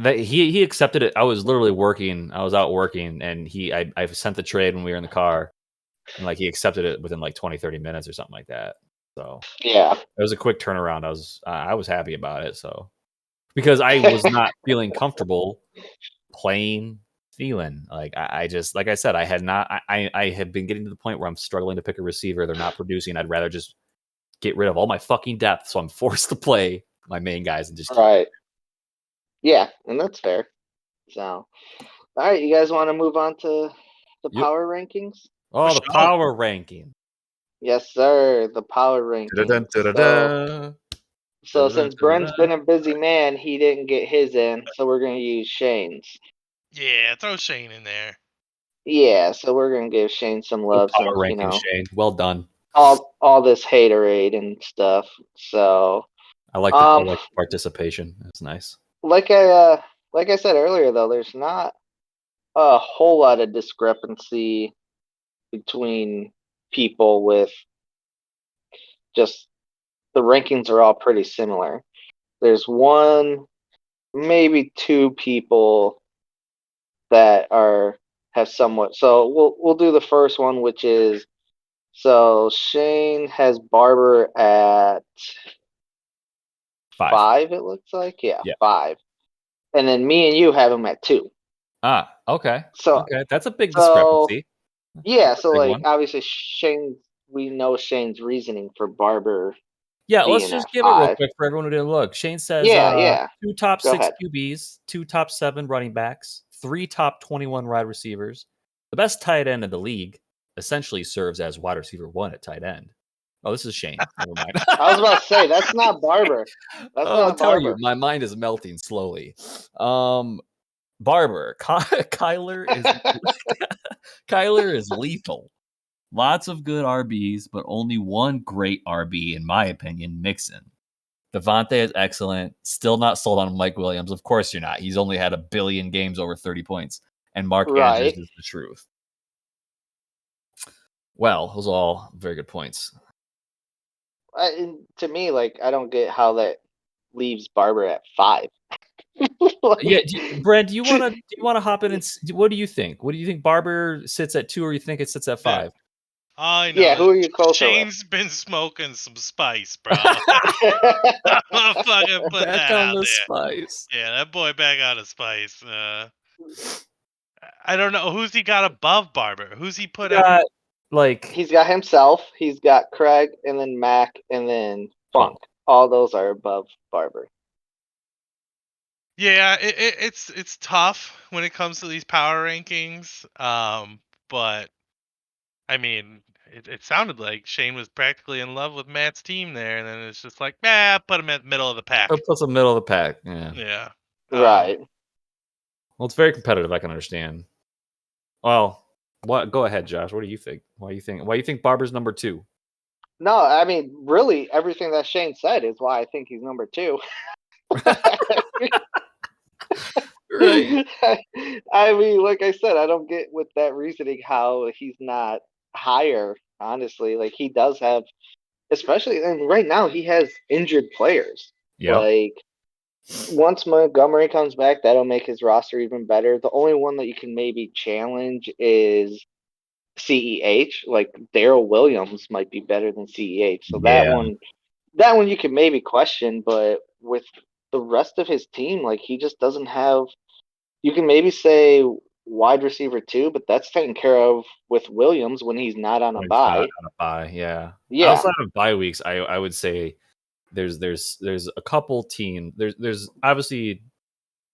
that he accepted it. I was literally working. I was out working, and I sent the trade when we were in the car, and like he accepted it within like 20, 30 minutes or something like that. So
yeah.
it was a quick turnaround. I was happy about it. So because I was not feeling comfortable playing Thielen. Like I just like I said, I had not. I had been getting to the point where I'm struggling to pick a receiver. They're not producing. I'd rather just get rid of all my fucking depth, so I'm forced to play my main guys and just keep
Right. Yeah, and that's fair. So, all right, you guys want to move on to the
Yep.
power rankings?
Oh, the
sure.
power ranking.
Yes, sir. The power rankings. So since Brent's been a busy man, he didn't get his in, so we're gonna use Shane's.
Yeah, throw Shane in there.
Yeah, so we're gonna give Shane some
Good
love
power
since
ranking, Shane. Well done.
all this haterade and stuff. So
I like the participation. That's nice.
like I said earlier though, there's not a whole lot of discrepancy between people with just the rankings are all pretty similar. There's one, maybe two people that have somewhat. So we'll do the first one, which is so Shane has Barber at 5. It looks like
Yeah.
5, and then me and you have him at 2.
Ah, okay.
So
Okay, that's a big discrepancy.
Yeah, so like
one.
obviously Shane, we know Shane's reasoning for Barber.
Yeah, let's
being
just
at
give it real
5.
quick for everyone who didn't look. Shane says
Yeah.
2 top
Go
6
ahead.
QBs, 2 top 7 running backs, 3 top 21 wide receivers. The best tight end in the league essentially serves as wide receiver 1 at tight end. Oh, this is Shane. Never mind.
I was about to say that's not Barber. That's
I'll
not
tell
Barber.
you, my mind is melting slowly. Barber, Kyler is lethal. Lots of good RBs, but only one great RB, in my opinion, Mixon. Devontae is excellent. Still not sold on Mike Williams. Of course you're not. He's only had 1 billion games over 30 points. And Mark Andrews is the truth. Well, those are all very good points.
To me, like I don't get how that leaves Barber at 5.
Yeah, Brent, do you want to hop in and what do you think? What do you think? Barber sits at 2, or you think it sits at 5?
I know.
Yeah, who are you closer
Shane's been smoking some spice, bro.
with?
I'm gonna fucking put
Back
that
on
out
the
there.
spice.
Yeah, that boy back on the spice. I don't know who's he got above Barber. Who's he put at?
He's got himself. He's got Craig, and then Mac, and then Funk. All those are above Barber.
Yeah, it's tough when it comes to these power rankings. But I mean, it sounded like Shane was practically in love with Matt's team there, and then it's just like, put him at the middle of the pack.
It puts him middle of the pack. Yeah.
Yeah.
Right.
Well, it's very competitive. I can understand. Well, what? Go ahead, Josh. What do you think? Why do you think Barber's number 2?
No, I mean, really, everything that Shane said is why I think he's number 2.
Right.
I mean, like I said, I don't get with that reasoning how he's not higher, honestly. Like, he does have, especially, and right now, he has injured players.
Yep.
Like, once Montgomery comes back, that'll make his roster even better. The only one that you can maybe challenge is CEH. Like, Daryl Williams might be better than CEH. So that one you can maybe question, but with the rest of his team, like, he just doesn't have. You can maybe say wide receiver 2, but that's taken care of with Williams when he's not on a
When it's not
bye.
on a bye, yeah.
Yeah,
Outside of bye weeks, I would say there's a couple teams. There's obviously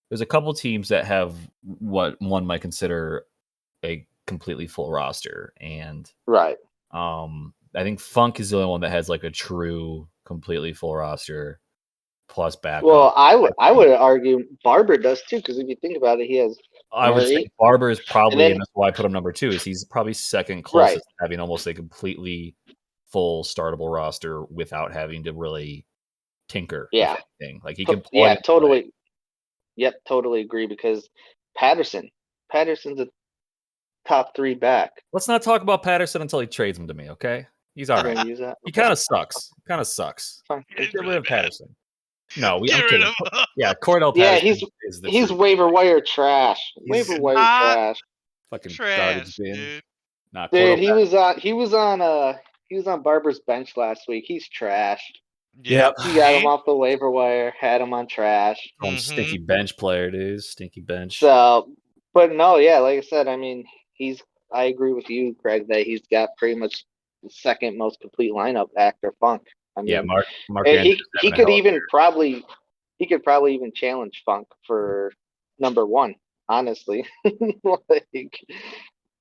there's a couple teams that have what one might consider a completely full roster, and
right.
I think Funk is the only one that has like a true completely full roster plus backup.
Well, I would argue Barber does too, because if you think about it, he has
I would say
Murray.
Barber is probably,
then-
and that's why I put him number 2. Is he's probably second
Right.
closest to having almost a completely full startable roster without having to really tinker
Yeah.
with anything. Like he can play.
Yeah,
and play.
totally. Yep, totally agree, because Patterson's a top 3 back.
Let's not talk about Patterson until he trades him to me, okay? He's all
You're
right.
gonna use that?
He
Okay.
kind of sucks.
Fine.
Get
Really
rid of
bad.
Patterson. No, I'm
Get rid
kidding.
of him.
Yeah, Cordell
Yeah,
Patterson is the
he's
truth.
waiver wire trash.
He's
Waiver wire
not
trash.
Fucking
Trash,
garbage bin.
dude.
Nah,
Dude,
Cordell
he was on Barber's bench last week. He's trashed.
Yep.
He got him off the waiver wire, had him on trash.
Stinky bench player, dude. Stinky bench.
So, but no, yeah, like I said, I mean, I agree with you, Craig, that he's got pretty much the second most complete lineup after Funk. I mean,
Yeah, Mark
and
Andrews
he
having a
could
hell of a
even
year.
probably even challenge Funk for number 1, honestly. Like,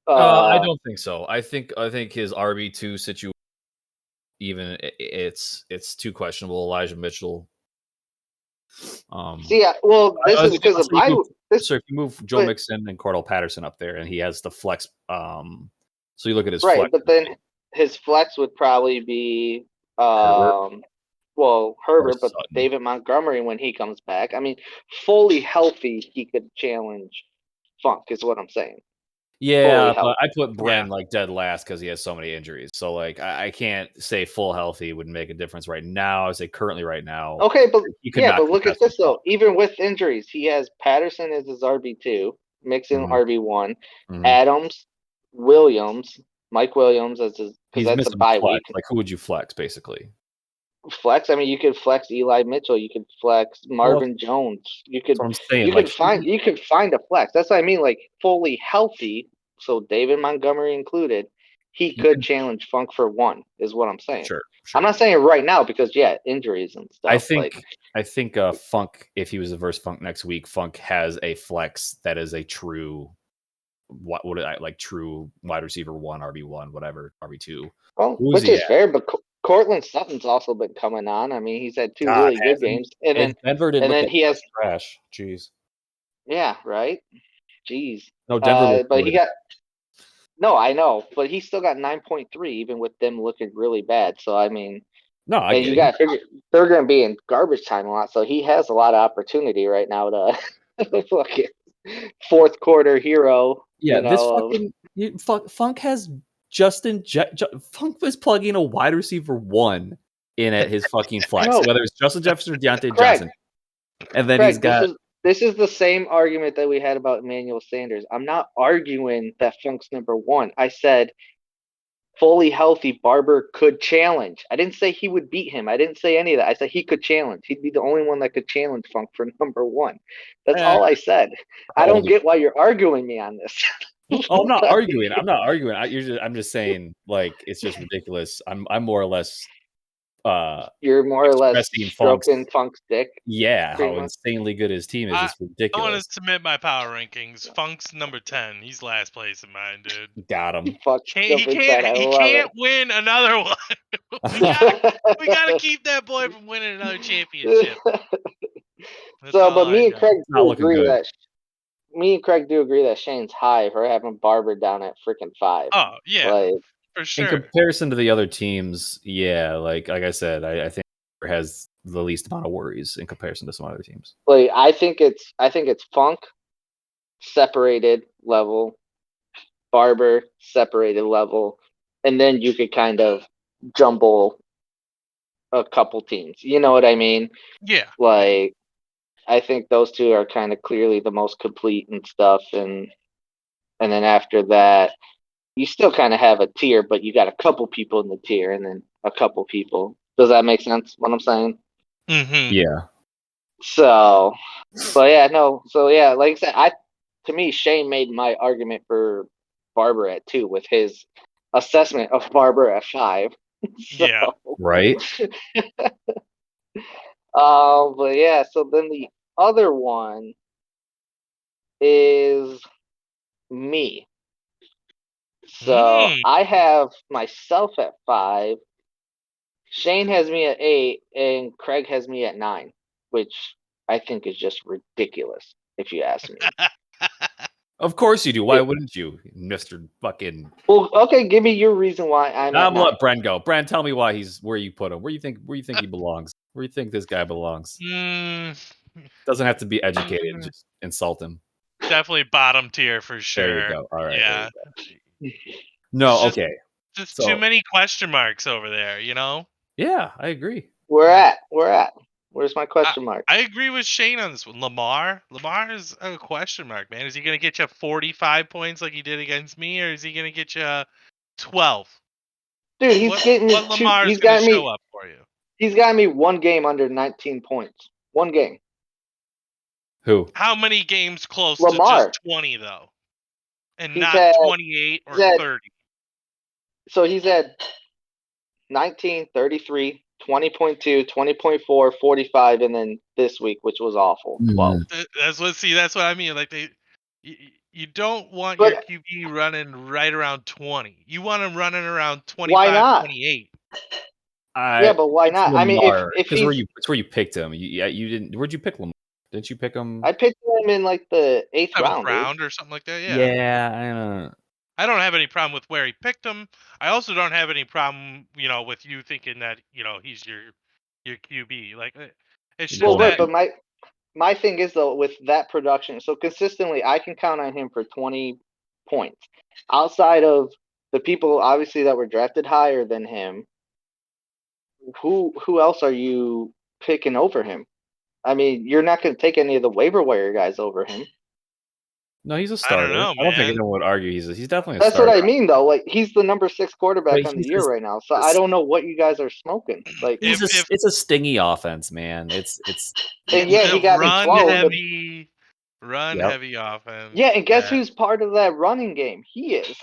I don't think so. I think his RB2 situation, even it's too questionable. Elijah Mitchell.
yeah, well, this is because of
So if you move Joe Mixon and Cordell Patterson up there, and he has the flex. So you look at his
right,
flex.
but then his flex would probably be
Herbert.
Herbert, but
Sutton.
David Montgomery when he comes back. I mean, fully healthy, he could challenge Funk, is what I'm saying.
Yeah,
fully
but I put Bren like dead last because he has so many injuries. So like I can't say full healthy would make a difference right now. I would say currently right now.
Okay, but
you could
yeah,
not
but look at
contest
this
with
though. Even with injuries, he has Patterson as his RB2, Mixon
Mhm.
RB1,
Mhm.
Adams, Williams, Mike Williams as his, because
He's
that's a
missing
bye
flex.
week.
Like who would you flex basically?
Flex. I mean, you could flex Eli Mitchell. You could flex Marvin Jones. You could.
That's what I'm saying.
You
Like
could find a flex. That's what I mean. Like fully healthy. So David Montgomery included, he could challenge Funk for 1. Is what I'm saying.
Sure.
I'm not saying right now because injuries and stuff.
I think Funk, if he was to verse Funk next week, Funk has a flex that is a true true wide receiver 1, RB1, whatever, RB2.
Well, which is fair, but Cortland Sutton's also been coming on. I mean, he's had 2 really good games, and then
Denver didn't look
he has
trash. Jeez.
Yeah, right. Jeez.
No, Denver.
But he got. No, I know, but he still got 9.3, even with them looking really bad. So I mean,
no, I
and
get
you
it.
got to figure they're going to be in garbage time a lot, so he has a lot of opportunity right now to fucking fourth quarter hero.
Yeah, Funk has Funk was plugging a wide receiver 1 in at his fucking flex, whether it's Justin Jefferson or Deontay Johnson, and then he's got.
This is the same argument that we had about Emmanuel Sanders. I'm not arguing that Funk's number 1. I said fully healthy Barber could challenge. I didn't say he would beat him. I didn't say any of that. I said he could challenge. He'd be the only one that could challenge Funk for number 1. That's all I said. I don't get why you're arguing me on this.
I'm not arguing. I'm just saying, like, it's just ridiculous. I'm more or less.
You're more or less stroking Funk's dick.
Yeah, how insanely good his team is. It's ridiculous.
I want to submit my power rankings. Funk's number 10. He's last place in mine, dude.
Got him.
He can't win another one. we gotta keep that boy from winning another championship.
But me and Craig do agree that Shane's high for having Barber down at freaking 5.
Oh yeah, For sure.
In comparison to the other teams, yeah, like I said, I think Barber has the least amount of worries in comparison to some other teams.
Like I think it's Funk separated level, Barber separated level, and then you could kind of jumble a couple teams. You know what I mean?
Yeah.
Like I think those two are kind of clearly the most complete and stuff, and then after that, you still kind of have a tier, but you got a couple people in the tier, and then a couple people. Does that make sense? What I'm saying?
Mm-hmm.
Yeah.
So, but yeah, no. So yeah, like I said, to me, Shane made my argument for Barber at 2 with his assessment of Barber at 5. So,
Yeah.
Right.
But yeah, so then the other one is me. So I have myself at 5. Shane has me at 8, and Craig has me at 9, which I think is just ridiculous, if you ask me.
Of course you do. Why wouldn't you, Mister Fucking?
Well, okay, give me your reason why I'm at 9.
Let Bren go. Bren, tell me why he's where you put him. Where you think he belongs? Where you think this guy belongs? Doesn't have to be educated. Just insult him.
Definitely bottom tier for sure.
There you go. All right.
Yeah.
No. Okay.
Just too many question marks over there, you know?
Yeah, I agree.
Where at? Where's my question mark?
I agree with Shane on this one. Lamar is a question mark, man. Is he going to get you 45 points like he did against me, or is he going to get you 12?
Dude, he's getting me
what Lamar's
he's
going
got
to
me
show up for you?
He's got me one game under 19 points. One game.
Who?
How many games close
Lamar.
to just 20 though? And
He's
not
at,
28 or 30.
So he's at 19, 33, 20.2, 20.4, 45, and then this week, which was awful. 12.
That's what I mean. Like you don't want your QB running right around 20. You want him running around 25,
why not?
28.
Yeah, but why not?
Lamar,
I mean, if
because where you picked him. You didn't. Where'd you pick Lamar? Didn't you pick him?
I picked him in like the 8th round
or something like that.
Yeah.
I don't have any problem with where he picked him. I also don't have any problem, with you thinking that he's your QB. Like it's just that.
But my thing is though with that production, so consistently I can count on him for 20 points. Outside of the people obviously that were drafted higher than him, who else are you picking over him? I mean, you're not going to take any of the waiver wire guys over him.
No, he's a starter. I don't think anyone would argue he's definitely a
That's
starter.
what I mean, though. Like he's the number 6 quarterback on the year right now. So I don't know what you guys are smoking. Like
it's a stingy offense, man. It's
and yeah, he got
run heavy offense.
Yeah, and guess who's part of that running game? He is.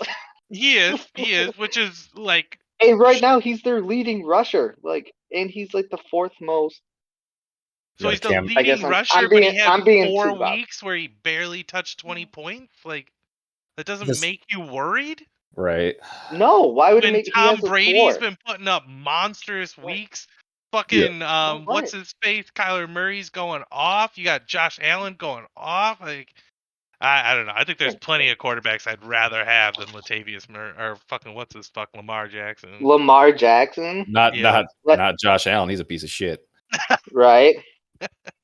He is, which is like.
And right now he's their leading rusher. Like, and he's like the 4th most.
So he's the leading rusher, but he had 4 weeks where he barely touched 20 points. Like, that doesn't make you worried,
right?
No, why would it make?
Tom Brady's been putting up monstrous weeks. Fucking what's his face? Kyler Murray's going off. You got Josh Allen going off. Like, I don't know. I think there's plenty of quarterbacks I'd rather have than Latavius Murray or fucking Lamar Jackson.
Lamar Jackson?
Not Josh Allen. He's a piece of shit.
Right.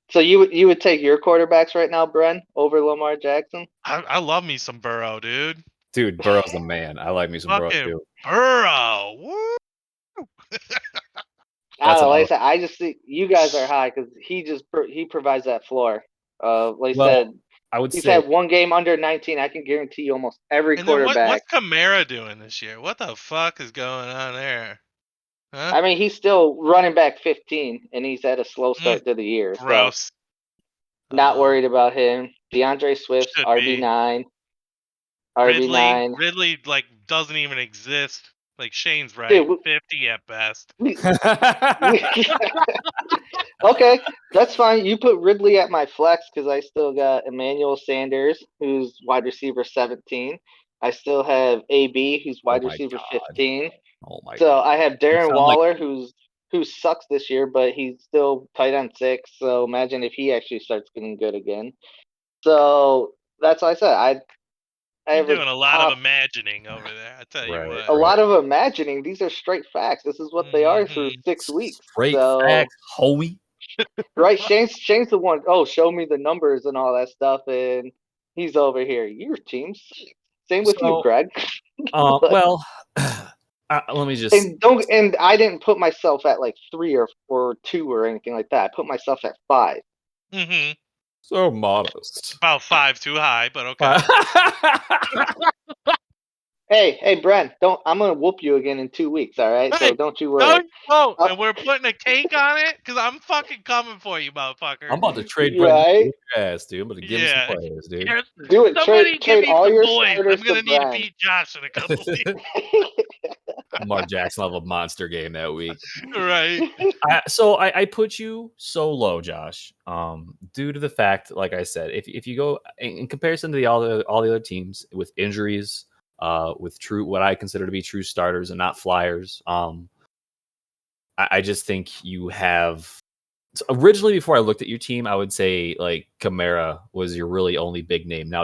So you would take your quarterbacks right now, Bren, over Lamar Jackson?
I love me some Burrow, dude.
Dude, Burrow's the man. I like me some Burrow too.
Burrow. Woo!
I don't know. Like I said, I just think you guys are high because he provides that floor. Like I said, he's had one game under 19. I can guarantee you almost every quarterback.
What's Kamara doing this year? What the fuck is going on there? Huh?
I mean, he's still running back 15, and he's had a slow start to the year.
Gross.
So not worried about him. DeAndre Swift's RB9. RB9.
Ridley like doesn't even exist. Like Shane's right. Dude, 50 at best.
Okay, that's fine. You put Ridley at my flex because I still got Emmanuel Sanders, who's wide receiver 17. I still have AB, who's wide receiver 15.
Oh my
so
God.
I have Darren Waller, who sucks this year, but he's still tight end 6. So imagine if he actually starts getting good again. So that's why I said I
You're
have a
doing a lot
top
of imagining over there. I tell you
Right,
what.
a lot of imagining. These are straight facts. This is what they are through
Mhm.
6 weeks.
Straight
So
facts, homie.
right, Shane's the one. Oh, show me the numbers and all that stuff, and he's over here. Your team sucks. Same with you,
So,
Greg. Like,
well, let me just.
and I didn't put myself at like 3 or 2 or anything like that. I put myself at 5.
Mhm.
So modest.
About 5 too high, but okay.
Hey, Brent, I'm gonna whoop you again in 2 weeks. All right, so
Hey,
don't you
no,
worry.
you won't.
Uh,
And we're putting a cake on it because I'm fucking coming for you, motherfucker.
I'm about to trade Brent
right?
with your ass, dude. I'm about to give him some
Yeah.
players, dude.
Here's,
Do it.
somebody give
Trade
me
all
some
your
boys. I'm
starters to
gonna need to
Brent.
beat Josh in a couple weeks.
Lamar Jackson will have a monster game that week.
Right.
So I put you so low, Josh, due to the fact, like I said, if you go in comparison to all the other teams with injuries, with true what I consider to be true starters and not flyers, I just think you have. So originally, before I looked at your team, I would say like Kamara was your really only big name. Now,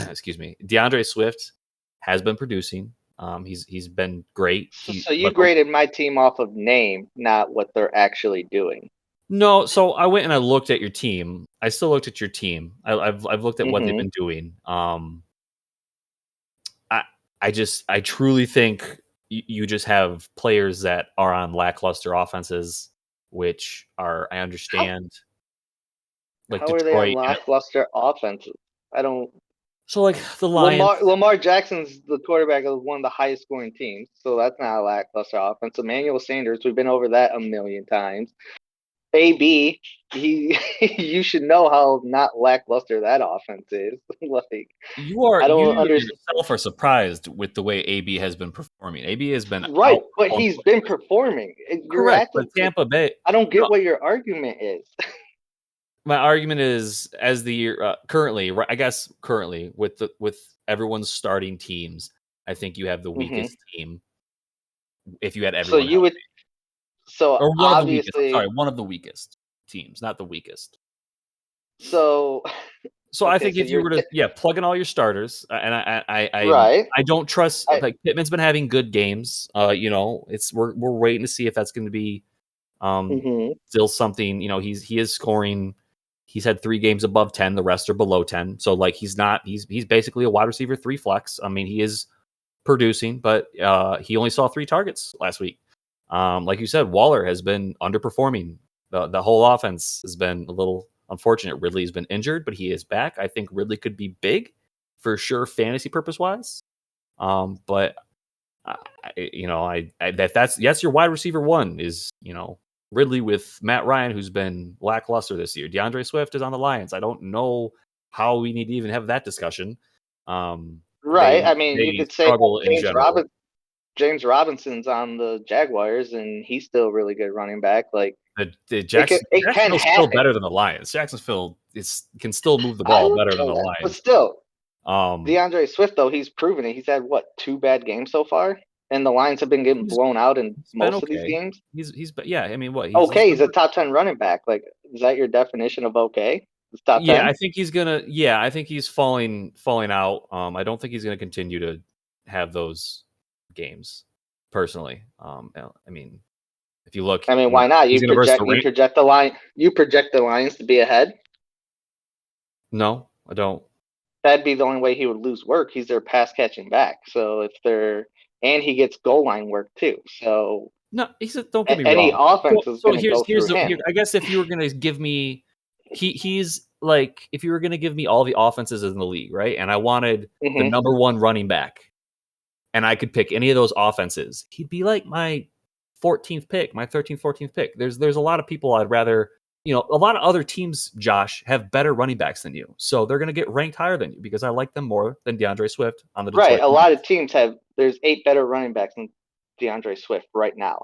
excuse me, DeAndre Swift has been producing. He's been great.
So you graded my team off of name, not what they're actually doing.
No, so I went and I looked at your team. I still looked at your team. I've looked at what they've
Mhm.
been doing. I truly think you just have players that are on lackluster offenses, which I understand. Like
How are they on
Detroit.
lackluster offenses? I don't.
So like the Lions.
Lamar Jackson's the quarterback of one of the highest scoring teams, so that's not a lackluster offense. Emmanuel Sanders, we've been over that a million times. AB, you should know how not lackluster that offense is. Like,
You
I don't understand.
yourself are surprised with the way AB has been performing. AB has been
Right,
out.
but he's been performing. You're
Correct, but
acting.
Tampa Bay.
I don't get
No,
what your argument is.
my argument is as the year currently, I guess currently with everyone's starting teams, I think you have the weakest team. If you had
So
everyone
you would.
healthy.
So
Or one of the weakest. I'm
obviously,
sorry, one of the weakest teams, not the weakest.
so
So I
okay,
think
so
if you
you're
were to plug in all your starters, and
right.
I don't trust
I,
like Pittman's been having good games. It's we're waiting to see if that's going to be
mhm.
still something. He is scoring. He's had 3 games above 10. The rest are below 10. So like he's basically a wide receiver 3 flex. I mean he is producing, but he only saw 3 targets last week. Like you said, Waller has been underperforming. The whole offense has been a little unfortunate. Ridley's been injured, but he is back. I think Ridley could be big for sure, fantasy purpose wise. But that's your wide receiver 1 is Ridley with Matt Ryan, who's been lackluster this year. DeAndre Swift is on the Lions. I don't know how we need to even have that discussion.
Right. I mean, you
They
could say
struggle in general.
James Robinson's on the Jaguars, and he's still really good running back. Like it can
Jacksonville's still
happen.
better than the Lions. Jacksonville can still move the
I
ball
don't
better than
know
the
that, but
Lions.
still,
Um,
DeAndre Swift though he's proven it. He's had what 2 bad games so far, and the Lions have been getting blown out in
he's been
most of these
okay.
games.
Yeah. I mean, what
Okay, he's a top 10 running back. Like, is that your definition of okay? It's top 10.
I think he's gonna. Yeah, I think he's falling out. I don't think he's gonna continue to have those games. Personally, I mean, if you look,
I mean, why not?
he's gonna verse the
You project the line. You project the Lions to be ahead.
No, I don't.
That'd be the only way he would lose work. He's their pass catching back. So and he gets goal line work too. So
No, don't get me
any
wrong.
offense is
So
going to go through him.
I guess if you were gonna give me, he's like if you were gonna give me all the offenses in the league, right? And I wanted the
Mm-hmm.
number 1 running back, and I could pick any of those offenses, he'd be like my 14th pick, my 13th, 14th pick. There's a lot of people I'd rather. A lot of other teams, Josh, have better running backs than you, so they're gonna get ranked higher than you because I like them more than DeAndre Swift on the Detroit.
Right. A lot of teams have. There's 8 better running backs than DeAndre Swift right now.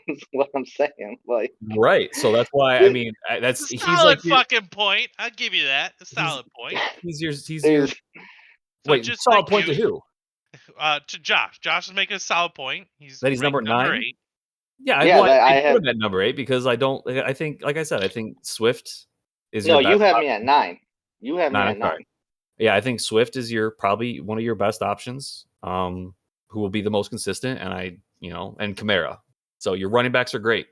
Is what I'm saying. Like,
Right. So that's why I mean
It's a
he's like
solid fucking point. I'll give you that. A solid point.
he's your
there's
So
wait,
just
solid
like
point
you,
to who?
To Josh. Josh is making a solid point. He's
That he's
ranked
number 9?
8.
Yeah,
I
I put
have.
him at number 8 because I think like I said, I think Swift is
No,
your
you
best
have me
option.
at 9. You have me
9,
at
I'm sorry.
9.
Yeah, I think Swift is probably one of your best options. Who will be the most consistent, and and Kamara. So your running backs are great.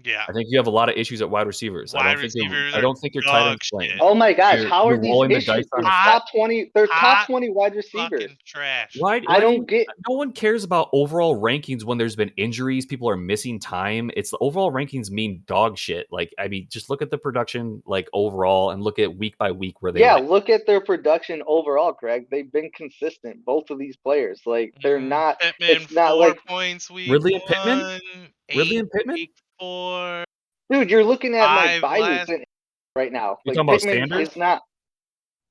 Yeah.
I think you have a lot of issues at wide receivers. I don't think your tight ends playing.
Oh my gosh,
You're
how are these
rolling the
issues?
dice on
They're top 20. They're top 20 wide receivers.
Fucking trash.
Why
I don't get.
No one cares about overall rankings when there's been injuries. People are missing time. It's the overall rankings mean dog shit. Like, I mean, just look at the production like overall and look at week by week where they.
Yeah, look at their production overall, Greg. They've been consistent. Both of these players, like they're not.
Pittman,
it's not
4
like
points week
Ridley
1,
and Pittman. Ridley and Pittman.
Week 4.
Dude, you're looking at my
5
bye
last.
weeks right now.
You
Like
talking about
Pittman
Sanders?
is not.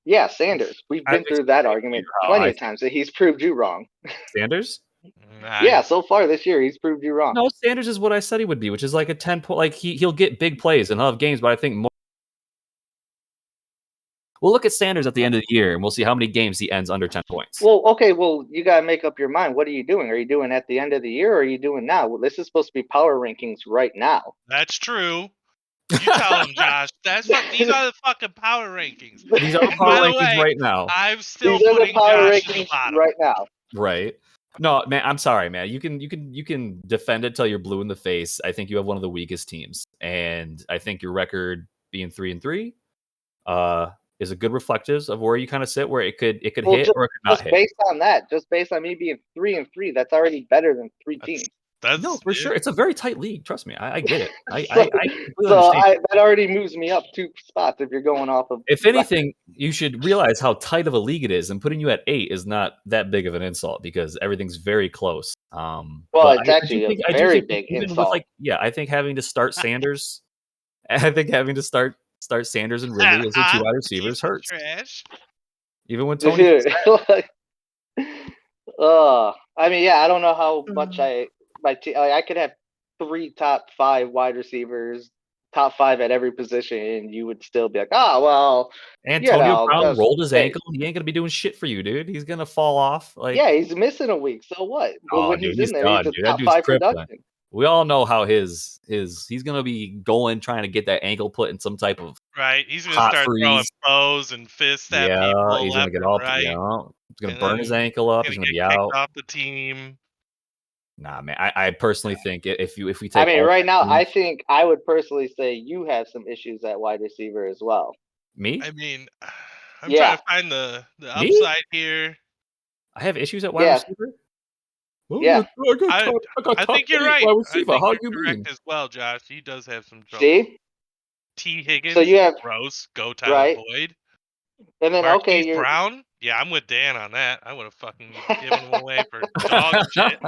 Yeah, Sanders. We've been through that argument plenty of times that he's proved you wrong.
Sanders?
Yeah, so far this year he's proved you wrong.
No, Sanders is what I said he would be, which is like a 10-point. Like he'll get big plays and he'll have games, but I think more. We'll look at Sanders at the end of the year, and we'll see how many games he ends under 10 points.
Well, okay, you got to make up your mind. What are you doing? Are you doing at the end of the year, or are you doing now? Well, this is supposed to be power rankings right now.
That's true. You tell him, Josh. These are the fucking power rankings.
These are power rankings right now.
I'm still
these
putting
power
Josh
rankings
at the bottom.
right now.
Right. No, man, I'm sorry, man. You can defend it till you're blue in the face. I think you have one of the weakest teams, and I think your record being 3-3 is a good reflective of where you kind of sit, where it could hit or it could not hit.
Based on that, just based on me being 3-3, that's already better than 3 teams.
No, for sure. It's a very tight league. Trust me, I get it. I
that already moves me up 2 spots if you're going off of.
If anything, you should realize how tight of a league it is, and putting you at 8 is not that big of an insult because everything's very close.
It's actually a very big insult.
I think having to start Sanders, start Sanders and Ridley as your 2 wide receivers hurts.
Trash.
Even when Tony.
I mean, yeah, I don't know how much I could have 3 top 5 wide receivers, top 5 at every position, and you would still be like, oh well.
Antonio Brown rolled his ankle. He ain't gonna be doing shit for you, dude. He's gonna fall off.
Yeah, he's missing a week. So what? But when he's in there,
done,
he's a top 5 production.
We all know how he's gonna be trying to get that ankle put in some type of
right. He's gonna start throwing bows and fists at people.
He's gonna get off. Right. He's gonna burn his ankle up. He's gonna be out
off the team.
Nah, man. I personally think if we take.
I mean, right now, I think I would personally say you have some issues at wide receiver as well.
Me?
I mean, I'm trying to find the upside here.
I have issues at wide receiver.
Oh, yeah,
I think you're right. I think
How
you're correct as well, Josh. He does have some trouble.
See?
T. Higgins.
So you have
gross. Go Tyler Boyd.
And then
Marquise Brown. Yeah, I'm with Dan on that. I would have fucking given him away for dog shit.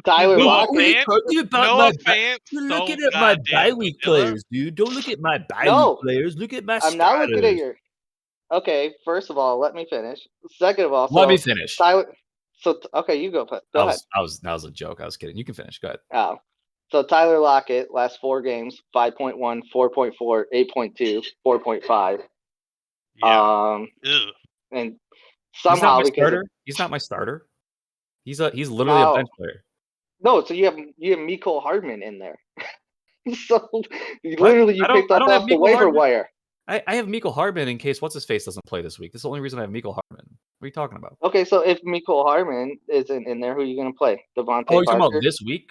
Tyler Lockett.
No offense.
You're looking at my bye week players, dude. Don't look at my bye week players. Look at my starters.
I'm not looking at your. Okay, first of all, let me finish. Second of all,
let me finish.
Tyler. So okay, you go. Go ahead.
That was a joke. I was kidding. You can finish. Go ahead.
Oh, so Tyler Lockett last 4 games: 5.1, 4.4, 8.2, 4.5.
Yeah.
And somehow
he's not my starter. He's literally a bench player.
No, so you have Mecole Hardman in there. So you picked up off the waiver wire.
I have Mecole Hardman in case what's his face doesn't play this week. That's the only reason I have Mecole Hardman. What are you talking about?
Okay, so if Mecole Hardman isn't in there, who are you going to play? Devontae
Parker?
Talking
about this week?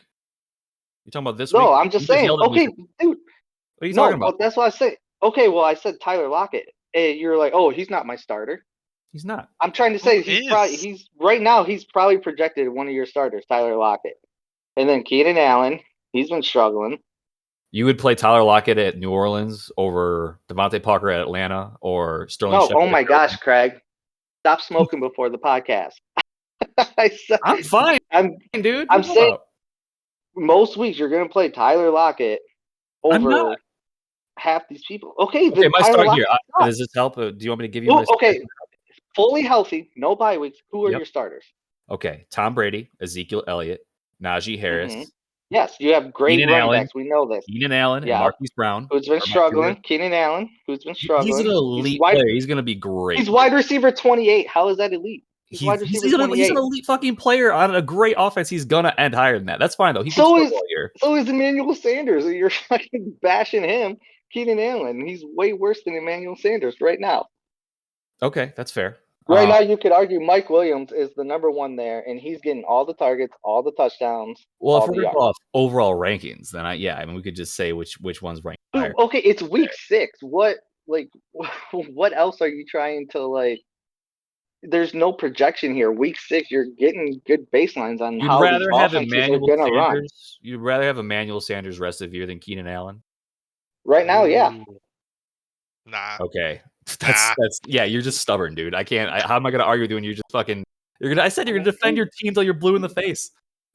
You're talking about this week?
No, I'm just saying. Okay, dude.
What are you talking about?
Well, that's what I said. Okay, well, I said Tyler Lockett. You're like, oh, he's not my starter.
He's not.
I'm trying to say he's right now. He's probably projected one of your starters, Tyler Lockett, and then Keenan Allen. He's been struggling.
You would play Tyler Lockett at New Orleans over Devontae Parker at Atlanta or Sterling Shepard?
Oh my gosh, Craig. Stop smoking before the podcast.
I'm fine, dude.
I'm saying most weeks you're going to play Tyler Lockett over half these people. Okay,
my start here. Does this help? Do you want me to give you my
okay, fully healthy, no bye weeks. Who are your starters?
Okay, Tom Brady, Ezekiel Elliott, Najee Harris.
Mm-hmm. Yes, you have great running backs. We know this.
Keenan Allen and Marquise Brown.
Who's been struggling. Keenan Allen, who's been struggling.
He's an elite player. He's going to be great.
He's wide receiver 28. How is that elite? He's wide receiver 28.
He's an elite fucking player on a great offense. He's going to end higher than that. That's fine, though.
So is Emmanuel Sanders. You're fucking bashing him. Keenan Allen. He's way worse than Emmanuel Sanders right now.
Okay, that's fair.
Right now, you could argue Mike Williams is the number one there, and he's getting all the targets, all the touchdowns,
Well, if
all
we're
the
gonna go
yards.
off overall rankings, then I mean we could just say which one's ranked higher.
Dude, okay, it's week 6. What what else are you trying to like? There's no projection here. Week 6, you're getting good baselines on
You'd
how these
rather have
offenses are
Emmanuel
gonna run.
Sanders. You'd rather have Emmanuel Sanders rest of year than Keenan Allen.
Right now, yeah.
Ooh. Nah.
Okay,
Nah.
that's yeah. You're just stubborn, dude. I can't. How am I gonna argue with you when you're just fucking? You're gonna. I said you're gonna defend your team until you're blue in the face.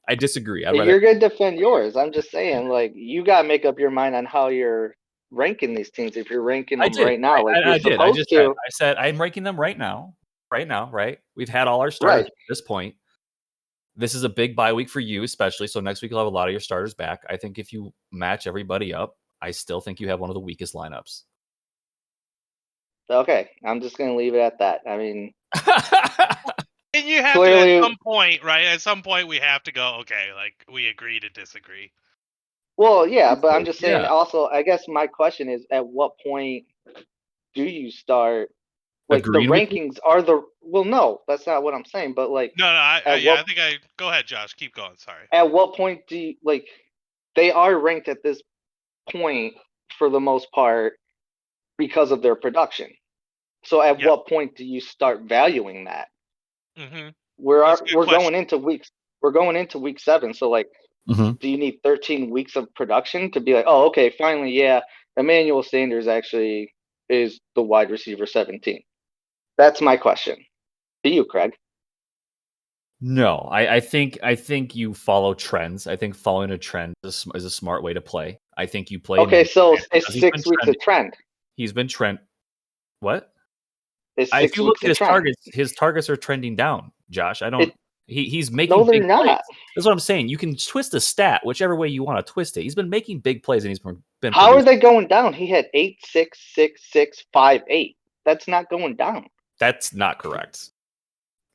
I disagree. I'd rather.
You're gonna defend yours. I'm just saying, like, you gotta make up your mind on how you're ranking these teams. If you're ranking
I
them
did.
right now, like you're
I did. I
supposed
just
to.
I said I'm ranking them right now. Right now, right? We've had all our starters
Right.
at this point. This is a big bye week for you, especially. So next week you'll have a lot of your starters back. I think if you match everybody up, I still think you have one of the weakest lineups.
Okay, I'm just gonna leave it at that. I mean,
And you have
clearly,
to at some point, right? At some point, we have to go. Okay, like we agree to disagree.
well, yeah, but I'm just saying.
Yeah.
Also, I guess my question is, at what point do you start? Like the
Agreeing with you?
rankings are the well, no, that's not what I'm saying. But like,
No,
at
yeah,
what
I think I go ahead, Josh. Keep going. Sorry.
at what point do you like? They are ranked at this point for the most part because of their production. So at
Yeah.
what point do you start valuing that?
Mm-hmm.
We're
That's a good
we're
question.
going into week 7. So like,
Mhm.
do you need 13 weeks of production to be like, oh, okay, finally, yeah, Emmanuel Sanders actually is the wide receiver 17? That's my question to you, Craig.
No, I think you follow trends. I think following a trend is a smart way to play. I think you play
Okay,
Emmanuel
so
Sanders
it's
because he's been
6 weeks
trending.
of trend.
He's been trend. What?
It's
If
six
you look
weeks
at
of trend.
his targets are trending down, Josh. I don't.
It
He's
No,
making
they're
big plays.
not.
That's what I'm saying. You can twist a stat whichever way you want to twist it. He's been making big plays and he's been
How are
producing.
they going down? He had 8, 6, 6, 6, 5, 8. That's not going down.
That's not correct.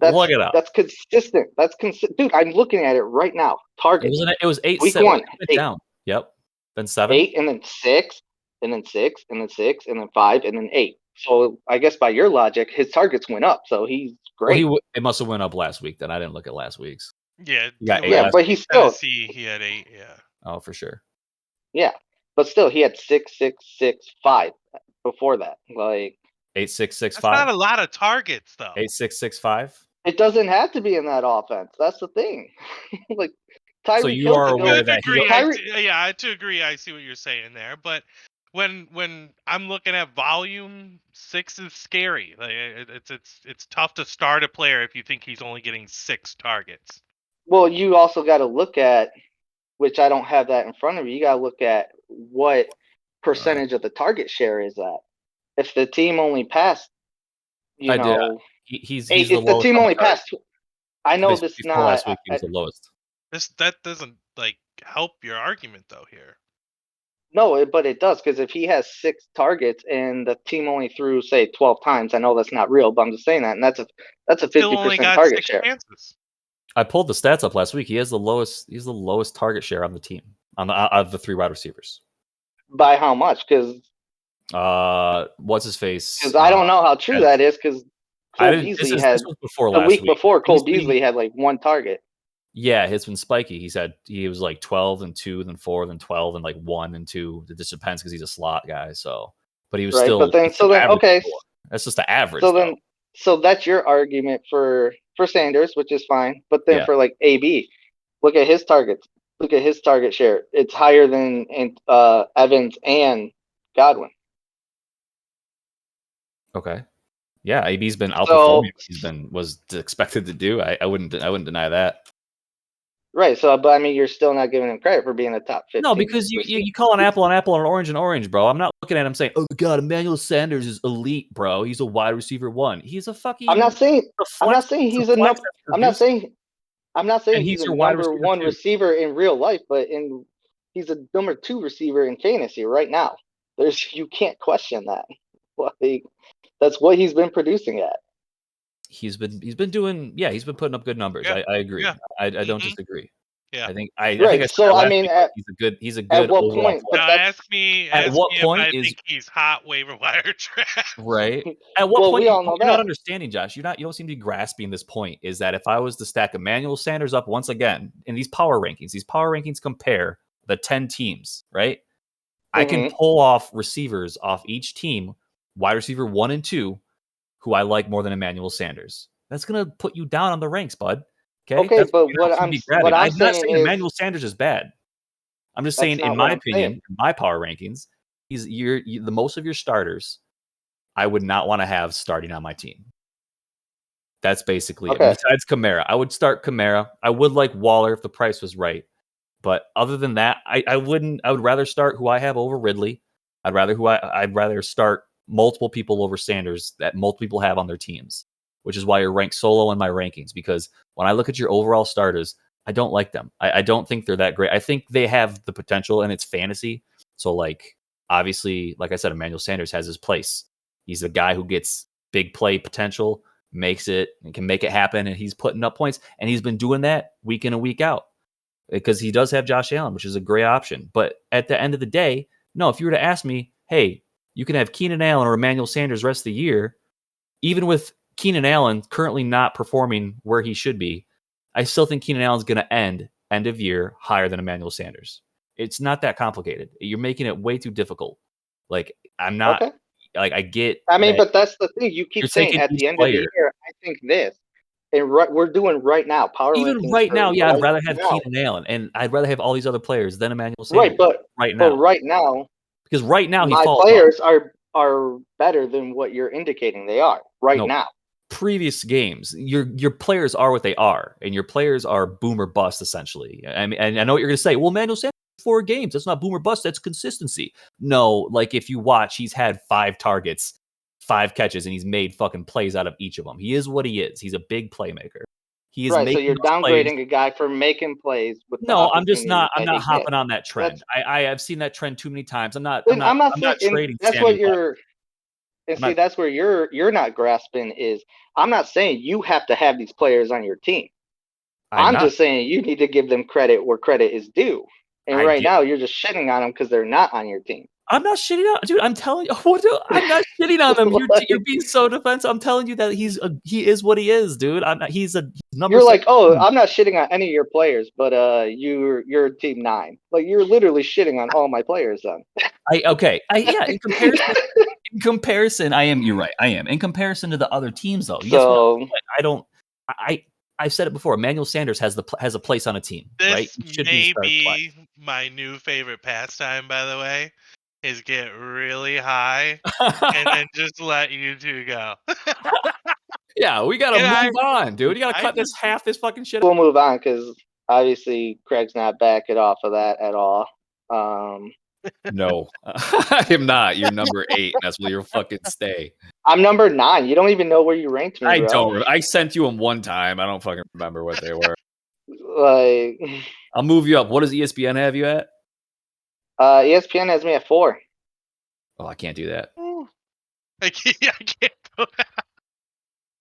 Look it up.
That's consistent. That's consistent. Dude, I'm looking at it right now. Target.
It was 8
Week
7.
one,
It went
8.
down. Yep. Then 7.
8, and then 6, and then 6, and then 6, and then 5, and then 8. So I guess by your logic, his targets went up. So he's
Well,
great.
it must have went up last week. Then I didn't look at last week's.
Yeah.
You got 8
Yeah,
last
but
week.
he's still
Tennessee, he had 8. Yeah.
Oh, for sure.
yeah, but still he had 6, 6, 6, 5 before that. Like
8 6 6
That's
5.
not a lot of targets, though.
8 6 6 5.
it doesn't have to be in that offense. That's the thing. Like
So
Tyreek
you
Hill
are
could
aware
go.
To
that he.
agree,
Tyreek,
yeah, to agree, I see what you're saying there. But when I'm looking at volume, 6 is scary. Like it's tough to start a player if you think he's only getting 6 targets.
well, you also got to look at, which I don't have that in front of me. You got to look at what percentage of the target share is that. If the team only passed,
I did. He's the
if the
lowest
team
on the
only
chart.
passed, I know
This
this
before
not.
last week, he was the lowest.
That doesn't like help your argument though here.
No, but it does, because if he has 6 targets and the team only threw, say, 12 times, I know that's not real, but I'm just saying that, and that's a
Still only
50%
got
target
6
share.
chances.
I pulled the stats up last week. He has the lowest. He's the lowest target share on the team of the 3 wide receivers.
By how much? Because
What's his face?
I don't know how true that is, because Cole Beasley
This
had
was before
the
last
week
week.
before Cole Beasley had like 1 target.
Yeah, it's been spiky. He was like 12 and 2, then 4, then 12, and like 1 and 2. It just depends because he's a slot guy. So, but he was
Right,
still.
but then
he's still average
okay,
score. That's just the average.
so
though.
then so that's your argument for Sanders, which is fine. But then
Yeah.
for like AB, look at his targets. Look at his target share. It's higher than Evans and Godwin.
Okay. Yeah, AB's been outperforming
So
what was expected to do. I wouldn't deny that.
right, so but I mean, you're still not giving him credit for being a top 15.
No, because you call an apple and orange, bro. I'm not looking at him saying, "Oh God, Emmanuel Sanders is elite, bro. He's a wide receiver 1. He's a fucking."
I'm not saying
he's
he's
a
a
flex
number.
that's
I'm not
producing,
saying
and
he's
he's
a
your wide
number
receiver
1
too.
receiver in real life, but he's a number 2 receiver in fantasy right now. You can't question that. Like, that's what he's been producing at.
He's been doing. Yeah, he's been putting up good numbers.
Yeah.
I agree.
Yeah.
I don't disagree.
Yeah.
I think I
Right,
think I said
so,
that
I
last
mean,
week,
at
he's a good
what
overall
point?
player.
But
Now
that's
ask me
At what
if
point
I
is
think he's hot waiver wire trash.
right? At what
well,
point
we all know
you're not
that.
understanding, Josh? You don't seem to be grasping this point. Is that if I was to stack Emmanuel Sanders up once again in these power rankings compare the 10 teams, right? I can
Mhm.
pull off receivers off each team, wide receiver 1 and 2, who I like more than Emmanuel Sanders. That's gonna put you down on the ranks, bud. Okay,
Okay,
that's
but
you're not gonna be
what
grabbing.
I'm
I'm not
saying
saying
is
Emmanuel Sanders is bad. I'm just
that's
saying, in
not what
my
I'm saying.
opinion, in my power rankings, the most of your starters I would not want to have starting on my team. That's basically it.
Okay.
Besides Kamara, I would start Kamara. I would like Waller if the price was right. But other than that, I wouldn't. I would rather start who I have over Ridley. I'd rather start multiple people over Sanders that multiple people have on their teams, which is why you're ranked solo in my rankings. Because when I look at your overall starters, I don't like them. I don't think they're that great. I think they have the potential, and it's fantasy. So, like, obviously, like I said, Emmanuel Sanders has his place. He's a guy who gets big play potential, makes it, and can make it happen, and he's putting up points. And he's been doing that week in and week out because he does have Josh Allen, which is a great option. But at the end of the day, no, if you were to ask me, hey, you can have Keenan Allen or Emmanuel Sanders rest of the year, even with Keenan Allen currently not performing where he should be, I still think Keenan Allen's going to end of year higher than Emmanuel Sanders. It's not that complicated. You're making it way too difficult. Like, I'm not,
Okay.
like, I get
I mean,
that
but that's the thing. You keep
you're
saying
taking
at
each
the end of the
player.
year, I think this. And we're doing right now power
Even
rankings
right
for
now, yeah, I'd
right
rather have
now.
Keenan Allen, and I'd rather have all these other players than Emmanuel
Right,
Sanders right now.
right now,
Because right now he
my
falls off.
players are better than what you're indicating they are right
No,
now.
previous games, your players are what they are, and your players are boom or bust essentially. I mean, and I know what you're going to say. Well, Emmanuel Sanders 4 games. That's not boom or bust. That's consistency. No, like if you watch, he's had 5 targets, 5 catches, and he's made fucking plays out of each of them. He is what he is. He's a big playmaker. He is
Right, so
making
you're
those plays.
downgrading a guy for making plays with the
No, I'm just
opportunities
not. I'm
that he
not hopping
gets.
on that trend. I have seen that trend too many times. I'm not.
And I'm not
I'm
saying,
not
and
trading
that's
Sammy
what
Watkins.
you're. And
I'm
see,
not.
that's where you're not grasping is. I'm not saying you have to have these players on your team.
I'm
I'm
not.
just saying you need to give them credit where credit is due. And
I
right
get.
now, you're just shitting on them because they're not on your team.
I'm not shitting on, dude. I'm telling you, I'm not shitting on him. You're being so defensive. I'm telling you that he is what he is, dude. I'm not, he's number
You're
7.
like, oh, I'm not shitting on any of your players, but you're team 9. Like you're literally shitting on all my players then.
Yeah. In comparison, I am. You're right. I am. In comparison to the other teams, though. Guess
So
what? I don't. I've said it before. Emmanuel Sanders has a place on a team, right?
This
He should be
may
starting flex.
be my new favorite pastime, by the way, is get really high and then just let you two go.
Yeah, we gotta
And
move on, dude. You gotta
I
cut
just
half this fucking shit.
we'll move on because obviously Craig's not backing off of that at all.
No, I am not. You're number 8. That's where you'll fucking stay.
I'm number 9. You don't even know where you ranked me,
I
bro.
don't. I sent you them one time. I don't fucking remember what they were.
Like,
I'll move you up. What does ESPN have you at?
ESPN has me at 4.
Oh, I can't do that.
I can't go down.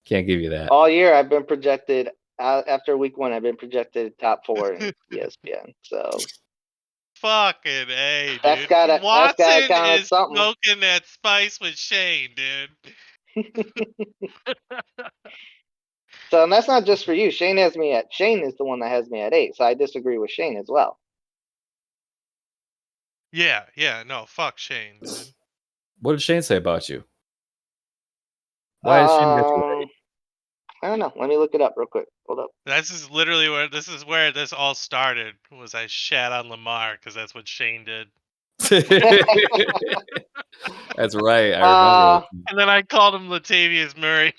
Can't give you that.
All year I've been projected after week 1. I've been projected top 4 in ESPN. So
Fucking A, dude.
that's gotta
Watson
count as
is
something.
smoking that spice with Shane, dude.
So and that's not just for you. Shane is the one that has me at 8. So I disagree with Shane as well.
Yeah, no, fuck Shane, dude.
What did Shane say about you? Why did Shane get you at 8?
I don't know. Let me look it up real quick. Hold up.
This is where this all started. Was I shat on Lamar because that's what Shane did,
That's right. I remember.
and then I called him Latavius Murray.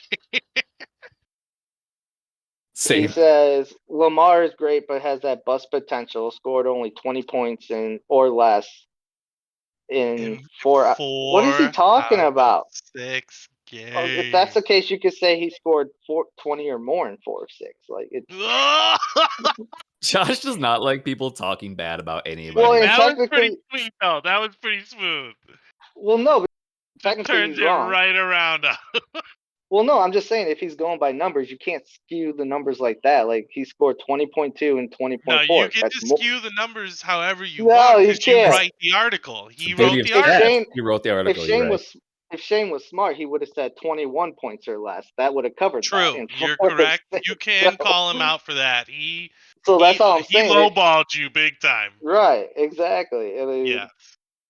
Same.
He says Lamar is great, but has that bust potential. Scored only 20 points or less in 4. What is he talking about?
6 games.
If that's the case, you could say he scored 20 or more in 4 of 6. Like it's
Josh does not like people talking bad about anybody.
Well, and
that was pretty
technically,
sweet though. That was pretty smooth.
well, no,
Just
technically
turns
he's
it
wrong.
right around.
Well, no, I'm just saying if he's going by numbers, you can't skew the numbers like that. Like he scored 20.2 and
No, you
20.4.
get
That's
to
more.
skew the numbers however you
No,
want
you
because you
can't.
write the article.
It's a
He
baby
wrote
of
the
If
stats.
article.
Shane,
You wrote the
if
article. You're
Shane
right.
was, if Shane was smart, he would have said 21 points or less. That would have covered that.
True,
And
you're
Forrest,
correct. You can call him out for that.
so that's all I'm
He
saying.
lowballed you big time.
Right, exactly. I mean,
Yes.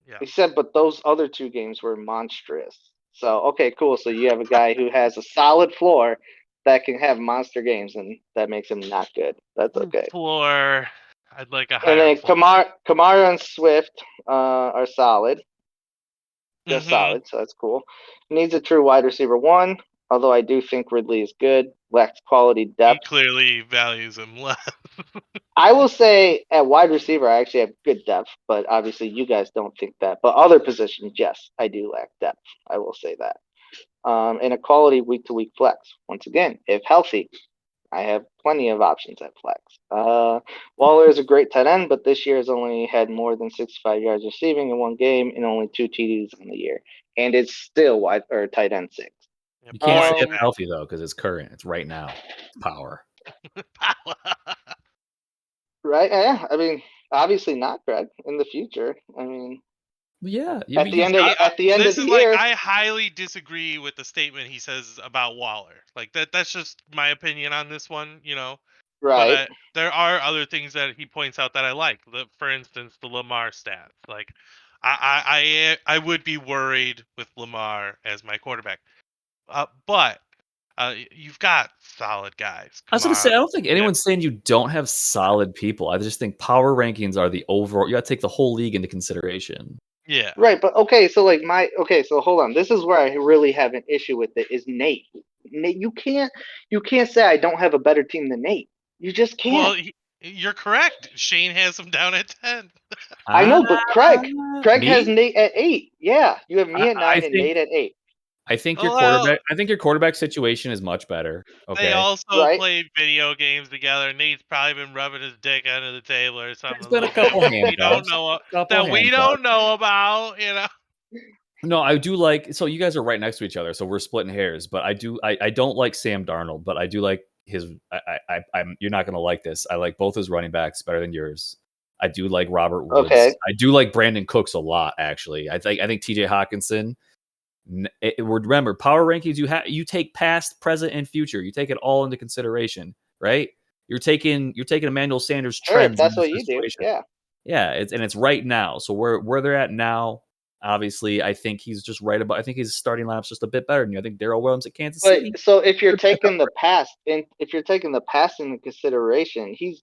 Yeah.
he said, but those other two games were monstrous. So okay, cool. So you have a guy who has a solid floor that can have monster games, and that makes him not good. That's okay.
Floor. I'd like a
And
higher
then
floor.
Kamara and Swift are solid. They're
Mm-hmm.
solid, so that's cool. Needs a true wide receiver one, although I do think Ridley is good. Lacks quality
He
depth.
clearly values him less.
I will say at wide receiver, I actually have good depth, but obviously you guys don't think that. But other positions, yes, I do lack depth. I will say that. And a quality week to week flex. Once again, if healthy, I have plenty of options at flex. Waller is a great tight end, but this year has only had more than 65 yards receiving in one game and only 2 TDs on the year, and it's still wide or tight end 6.
Yeah,
You can't say
poor
it's healthy though because it's current. It's right now. It's power.
Right? Yeah. I mean, obviously not, Greg. In the future, I mean,
Yeah.
at the end of
See,
the, at the end of
this
the
is like
year,
I highly disagree with the statement he says about Waller. Like that's just my opinion on this one, But
right?
there are other things that he points out that I like. For instance, the Lamar stats. Like I would be worried with Lamar as my quarterback. But you've got solid guys.
I was
Come
going to say,
on.
I don't think anyone's saying you don't have solid people. I just think power rankings are the overall. You got to take the whole league into consideration.
Yeah.
Right, but okay, so like so hold on. This is where I really have an issue with it is Nate. Nate, you can't say I don't have a better team than Nate. You just
Well,
can't.
you're correct. Shane has him down at 10.
I know, but Craig has
Me?
Nate at 8. Yeah, you have me at
I
9 and
think
Nate at 8.
I think your
Well,
quarterback. I think your quarterback situation is much better.
they
Okay,
also
Right?
play video games together. Nate's probably been rubbing his dick under the table or something
there's been a
like that
couple
that we don't
handcuffs.
know
Couple
about.
No, I do like. So you guys are right next to each other, so we're splitting hairs. But I do. I don't like Sam Darnold, but I do like his. I'm. You're not gonna like this. I like both his running backs better than yours. I do like Robert Woods.
Okay.
I do like Brandon Cooks a lot. Actually, I think T.J. Hawkinson. Remember, power rankings. You take past, present, and future. You take it all into consideration, right? You're taking Emmanuel Sanders'
Sure, if
trends in
that's
this
what you do.
situation.
Yeah.
Yeah, it's right now. So where they're at now, obviously, I think he's just right about. I think his starting lineup's just a bit better than you. I think Darrell Williams at Kansas
But
City.
so if you're taking the past into consideration, he's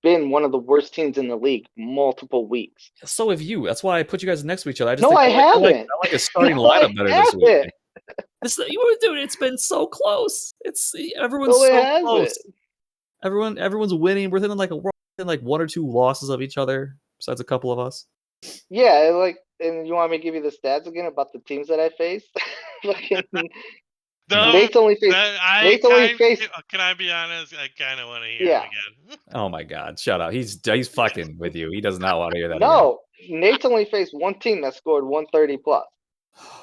been one of the worst teams in the league multiple weeks.
So have you. That's why I put you guys next to each other. I just
No,
think
I
I like
haven't.
a starting
No, I
lineup better this week.
haven't.
You were doing. It's been so close. Everyone's
No, it
so
hasn't.
close. Everyone's winning. We're within like one or two losses of each other, besides a couple of us.
Yeah, and you want me to give you the stats again about the teams that I faced? Fucking
Though
Nate's only faced. Nate's only faced.
can I be honest? I kind of want to hear
Yeah.
him again.
Oh my God! Shut up. He's fucking with you. He does not want to hear that again.
No, Nate's only faced one team that scored 130 plus.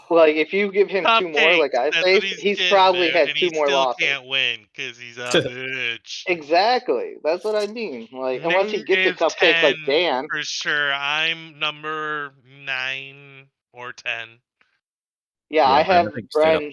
Like if you give him
Tough
2 more, like
takes.
I
That's what
faced,
he's
he's
getting
probably
there,
had
and
2
he
more
still
losses.
can't win because he's a bitch.
Exactly. That's what I mean. Like unless he
Nate
gets a
is
cupcake
10
like Dan.
for sure. I'm number 9 or 10.
Yeah,
Yeah,
I
Brent,
have
I think you stayed up
Bren.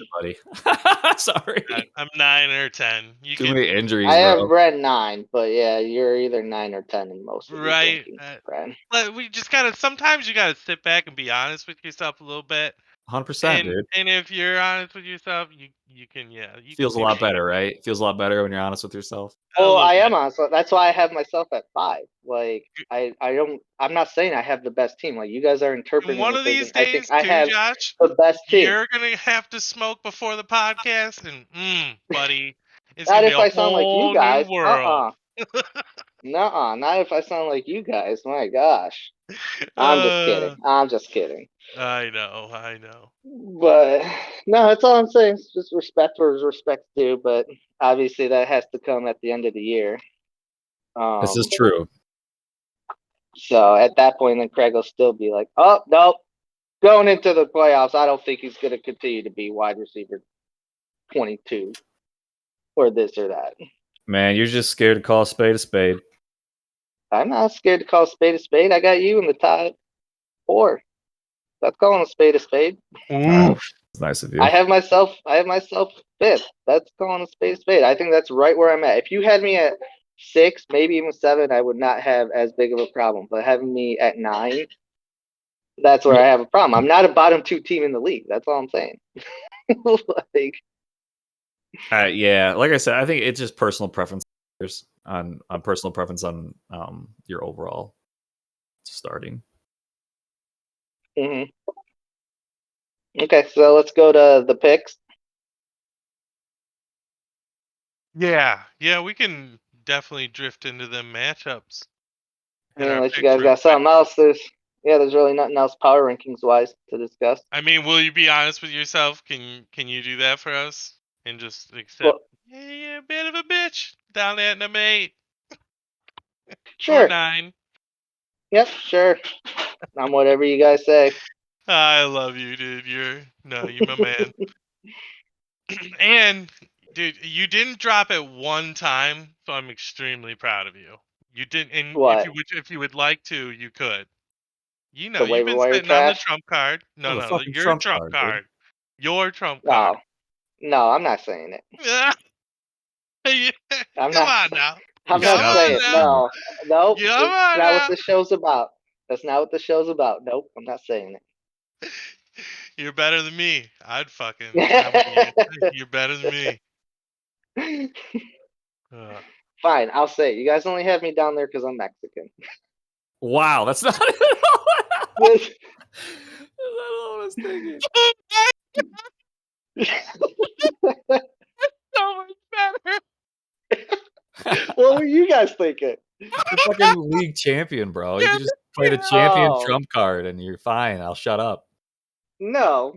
there, buddy. Sorry.
I'm 9 or 10. You
Too
can
many injuries,
I have
bro.
Bren 9, but yeah, you're either 9 or 10 in most of these
right.
rankings, Bren.
But we just gotta. Sometimes you gotta sit back and be honest with yourself a little bit.
100%, dude.
And if you're honest with yourself, you can you can
Feels a
do
lot
shit.
better, right? Feels a lot better when you're honest with yourself.
A
Well,
little
I am
bit.
on, so that's why I have myself at 5. Like I'm not saying I have the best team. Like you guys are
And
interpreting
one
it
of
thinking
these
I think
days,
I
too,
have
Josh,
the best team.
you're gonna have to smoke before the podcast, and buddy, it's
Not
gonna be
if
a
I sound like you
whole new
guys.
world.
Nuh-uh. Not if I sound like you guys. My gosh. I'm just kidding.
uh,
I'm just kidding.
I know.
But no, that's all I'm saying. It's just respect for respect's due, but obviously that has to come at the end of the year.
This is true.
So at that point, then Craig will still be like, "Oh nope, going into the playoffs, I don't think he's going to continue to be wide receiver 22 or this or that.
Man, you're just scared to call a spade a spade.
I'm not scared to call a spade a spade. I got you in the top 4. That's calling a spade a spade.
It's nice of you.
I have myself 5th. That's calling a spade a spade. I think that's right where I'm at. If you had me at 6, maybe even 7, I would not have as big of a problem. But having me at 9, that's where I have a problem. I'm not a bottom 2 team in the league. That's all I'm saying. Like,
yeah, like I said, I think it's just personal preference on personal preference on your overall starting.
mm-hmm. Okay, so let's go to the picks.
Yeah, we can definitely drift into them matchups.
I mean, unless you guys got something else, there's really nothing else power rankings wise to discuss.
I mean, will you be honest with yourself? Can you do that for us and just accept? Yeah, a bit of a bitch down at number 8
Sure.
or 9.
Yep, sure. I'm whatever you guys say.
I love you, dude. You're my man. And dude, you didn't drop it one time, so I'm extremely proud of you. You didn't, and
What?
if you would like to, you could. You know,
The
you've
waiver
been
wire
sitting on the
trash?
trump card.
Oh,
No,
the
no,
fucking
your
trump
trump
card,
card.
dude.
Your trump card.
No, I'm not saying it. I'm
Come
not.
on now.
I'm
You
not
sound
saying
like
no. Nope.
Come
It's
on
not what
now.
the show's about. That's not what the show's about. Nope. I'm not saying
You're better than me. I'd fucking nominate
it.
you. You're better than me.
Fine, I'll say it. You guys only have me down there because I'm Mexican.
Wow, that's not at all what I was thinking.
So much better.
What were you guys thinking?
You're fucking league champion, bro. You can just play the champion trump card and you're fine. I'll shut up.
No,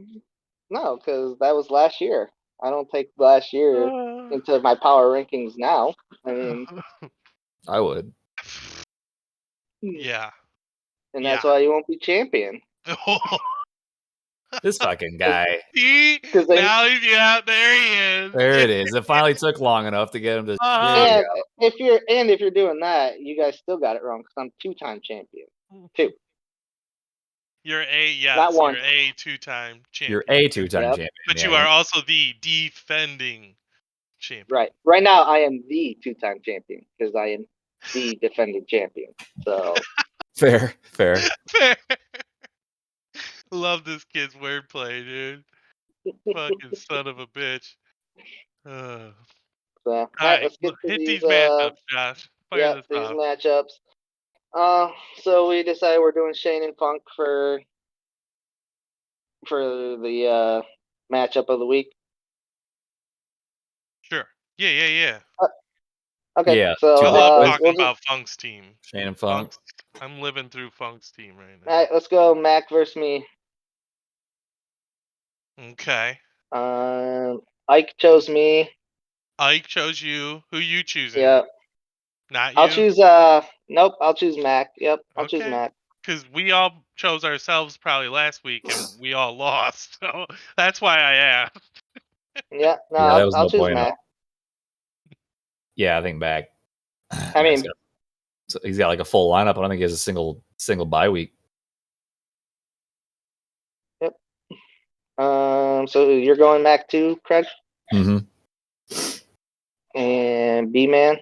because that was last year. I don't take last year into my power rankings now. I mean,
I would.
Yeah.
And that's why you won't be champion.
This fucking guy.
See? Now there he is.
There it is. It finally took long enough to get him to.
And if you're doing that, you guys still got it wrong because I'm 2-time champion. 2.
You're
Not 1.
You're a 2-time champion.
You're a 2-time champion.
But you are also the defending champion.
Right. Right now, I am the 2-time champion because I am the defending champion. So
fair.
Love this kid's wordplay, dude. Fucking son of a bitch.
all
right,
let's get to
hit
these
matchups, Josh.
Fire these matchups. So we decided we're doing Shane and Funk for the matchup of the week.
Sure. Yeah.
Okay.
Yeah.
So
I love talking about Funk's team.
Shane and Funk.
I'm living through Funk's team right now.
All right, let's go Mac versus me.
Okay.
Ike chose me.
Ike chose you. Who you choosing?
Yeah.
Not you?
I'll choose nope, I'll choose Mac. Yep, I'll choose Mac.
Because we all chose ourselves probably last week and we all lost. So that's why I asked.
Yeah, no, I'll choose Mac.
Yeah, I think Mac.
I mean,
he's got like a full lineup. I don't think he has a single bye week.
Yep. So you're going Mac too, Craig?
Mm-hmm.
And B-Man?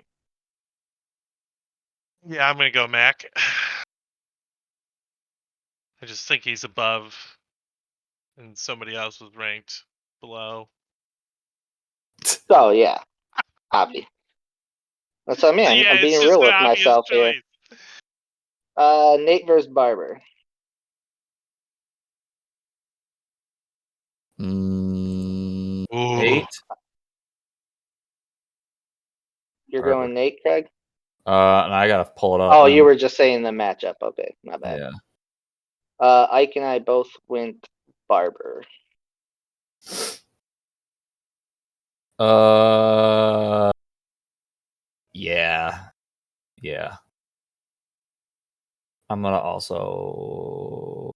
Yeah, I'm gonna go Mac. I just think he's above, and somebody else was ranked below.
Oh yeah, obvious. That's what I mean. I'm being real with myself here. Nate versus Barber.
Nate.
You're going Nate, Craig?
And I gotta pull it up.
Oh, you were just saying the matchup. Okay, my bad.
Yeah.
Ike and I both went Barber.
Yeah. I'm gonna also.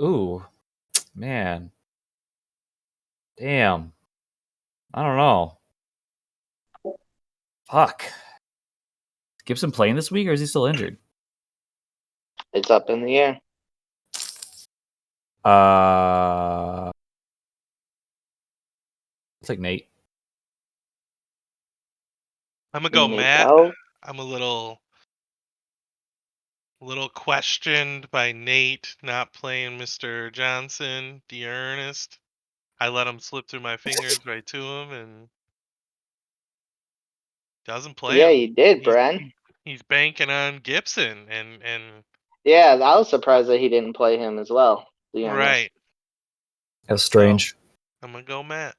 Ooh, man. Damn. I don't know. Fuck. Is Gibson playing this week, or is he still injured?
It's up in the air.
It's like Nate.
I'm gonna go
Nate
Matt.
Bell?
I'm a little questioned by Nate not playing Mr. Johnson, the Ernest. I let him slip through my fingers right to him and doesn't play
Yeah,
him.
you did, Bren.
He's banking on Gibson and
Yeah, I was surprised that he didn't play him as well. To be honest.
right.
That's strange.
So, I'm gonna go Matt.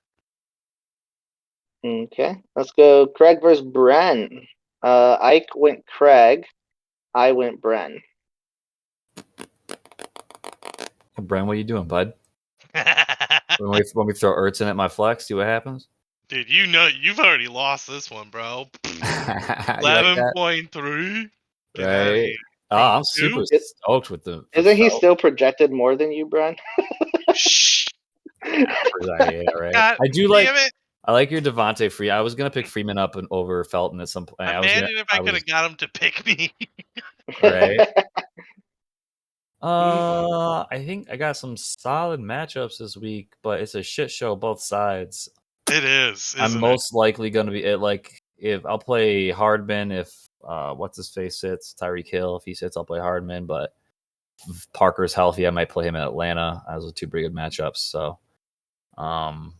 Okay, let's go Craig versus Bren. Ike went Craig. I went Bren.
Hey, Bren, what are you doing, bud? When we throw Ertz in at my flex, see what happens?
Dude, you know you've already lost this one, bro.
You like
11.3. Get out of
right?
here.
Oh, I'm super stoked with the.
Isn't he still projected more than you, Bren?
Shh.
Yeah, right.
God
I do like.
damn it.
I like your Devontae Free. I was gonna pick Freeman up and over Felton at some point.
Imagine if I could have got him to pick me.
Right. I think I got some solid matchups this week, but it's a shit show both sides.
It is.
I'm most likely going to be if I'll play Hardman if what's his face sits, Tyreek Hill. If he sits, I'll play Hardman. But if Parker's healthy, I might play him in Atlanta. Those are two pretty good matchups. So, and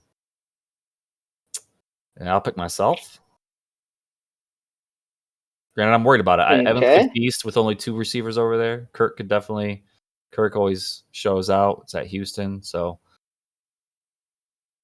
I'll pick myself. Granted, I'm worried about it. I haven't picked East with only two receivers over there. Kirk always shows out. It's at Houston, so.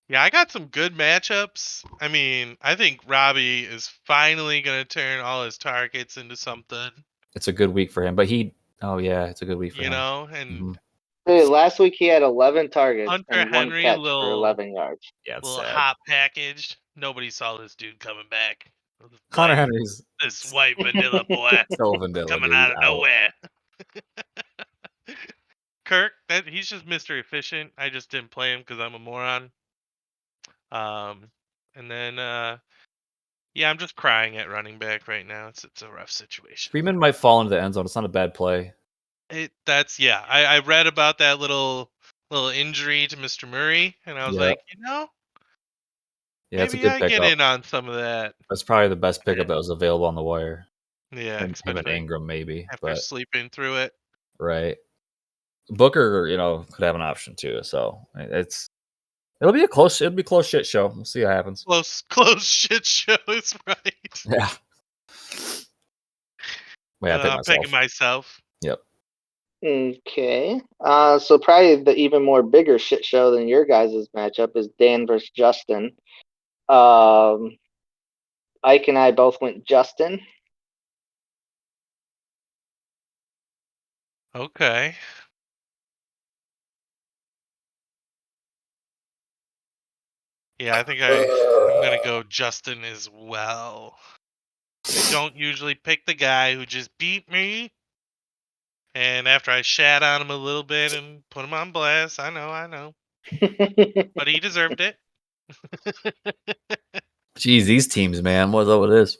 Yeah, I got some good matchups. I mean, I think Robbie is finally going to turn all his targets into something.
It's a good week for him, but it's a good week for him.
You know, and
Dude, last week he had 11 targets
Hunter
and
Henry,
1 catch for 11 yards.
Yeah, it's
little
sad.
hot package. Nobody saw this dude coming back.
Hunter Henry's
this white vanilla boy
so vanilla,
coming
dude.
out of nowhere. Kirk, he's just Mr. Efficient. I just didn't play him because I'm a moron. And then I'm just crying at running back right now. It's a rough situation.
Freeman might fall into the end zone. It's not a bad play.
I read about that little injury to Mr. Murray, and I was like,
it's a
maybe
good
I
pickup.
get in on some of that.
That's probably the best pickup that was available on the wire.
Yeah,
him and Ingram maybe
after sleeping through it.
Right. Booker, could have an option too. So it'll be close shit show. We'll see what happens.
Close shit show is right.
Yeah.
I'm picking myself.
Yep.
Okay. So probably the even more bigger shit show than your guys' matchup is Dan versus Justin. Ike and I both went Justin.
Okay. Yeah, I think I'm gonna go Justin as well. I don't usually pick the guy who just beat me. And after I shat on him a little bit and put him on blast, I know. But he deserved it.
Jeez, these teams, man. What's up with this?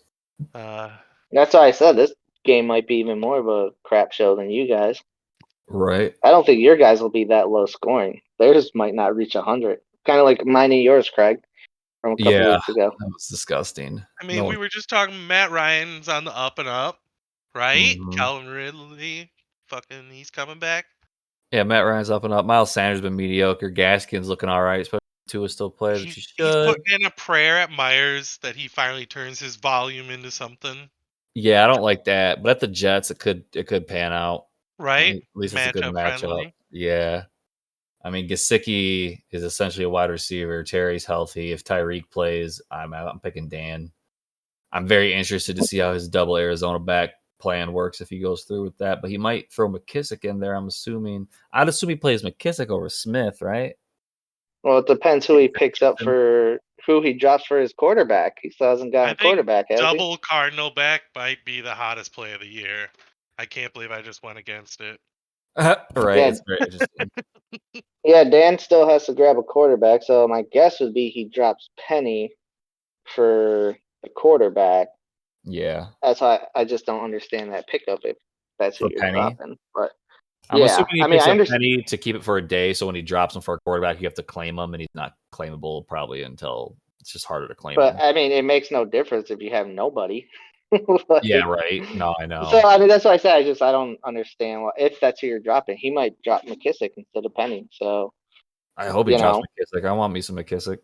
That's why I said this game might be even more of a crap show than you guys.
Right.
I don't think your guys will be that low scoring. Theirs might not reach 100. Kind of like mine and yours, Craig, from a couple weeks ago.
That was disgusting.
I mean, we were just talking Matt Ryan's on the up and up, right?
Mm-hmm.
Calvin Ridley, he's coming back.
Yeah, Matt Ryan's up and up. Miles Sanders been mediocre. Gaskin's looking all right, especially Tua still plays, which he should.
He's putting in a prayer at Myers that he finally turns his volume into something.
Yeah, I don't like that. But at the Jets, it could pan out.
Right?
At least it's a good matchup.
Friendly.
Yeah. I mean, Gesicki is essentially a wide receiver. Terry's healthy. If Tyreek plays, I'm picking Dan. I'm very interested to see how his double Arizona back plan works if he goes through with that. But he might throw McKissick in there, I'm assuming. I'd assume he plays McKissick over Smith, right?
Well, it depends who he picks up for who he drops for his quarterback. He still hasn't got a quarterback, has he?
Double Cardinal back might be the hottest play of the year. I can't believe I just went against it.
Right.
Yeah.
It's very interesting.
Yeah, Dan still has to grab a quarterback, so my guess would be he drops Penny for the quarterback.
Yeah.
That's why I just don't understand that pickup if that's who
For
you're
Penny?
dropping. But
I'm assuming he
I mean,
picks
I
up
understand.
Penny to keep it for a day, so when he drops him for a quarterback, you have to claim him, and he's not claimable probably until it's just harder to claim
But
him.
I mean, it makes no difference if you have nobody.
Yeah, right. No, I know.
So I mean, that's why I said I don't understand if that's who you're dropping. He might drop McKissick instead of Penny. So
I hope he drops McKissick. I want me some McKissick.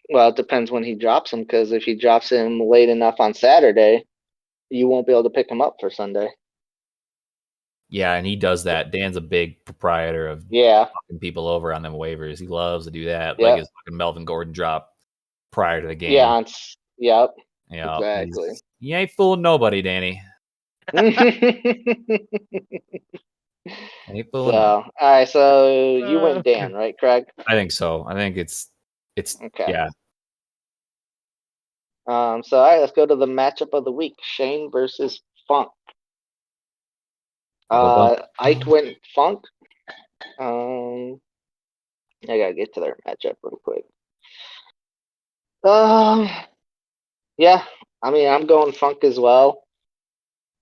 Well, it depends when he drops him, because if he drops him late enough on Saturday, you won't be able to pick him up for Sunday.
Yeah, and he does that. Dan's a big proprietor of fucking people over on them waivers. He loves to do that, like his fucking Melvin Gordon drop prior to the game.
Yeah,
Yeah,
exactly.
You ain't fooling nobody, Danny. Ain't fooling
all right, so you went Dan, right, Craig?
I think so. I think it's
okay.
Yeah.
So all right, let's go to the matchup of the week: Shane versus Funk. Ike went Funk. I gotta get to their matchup real quick. Yeah, I mean, I'm going Funk as well.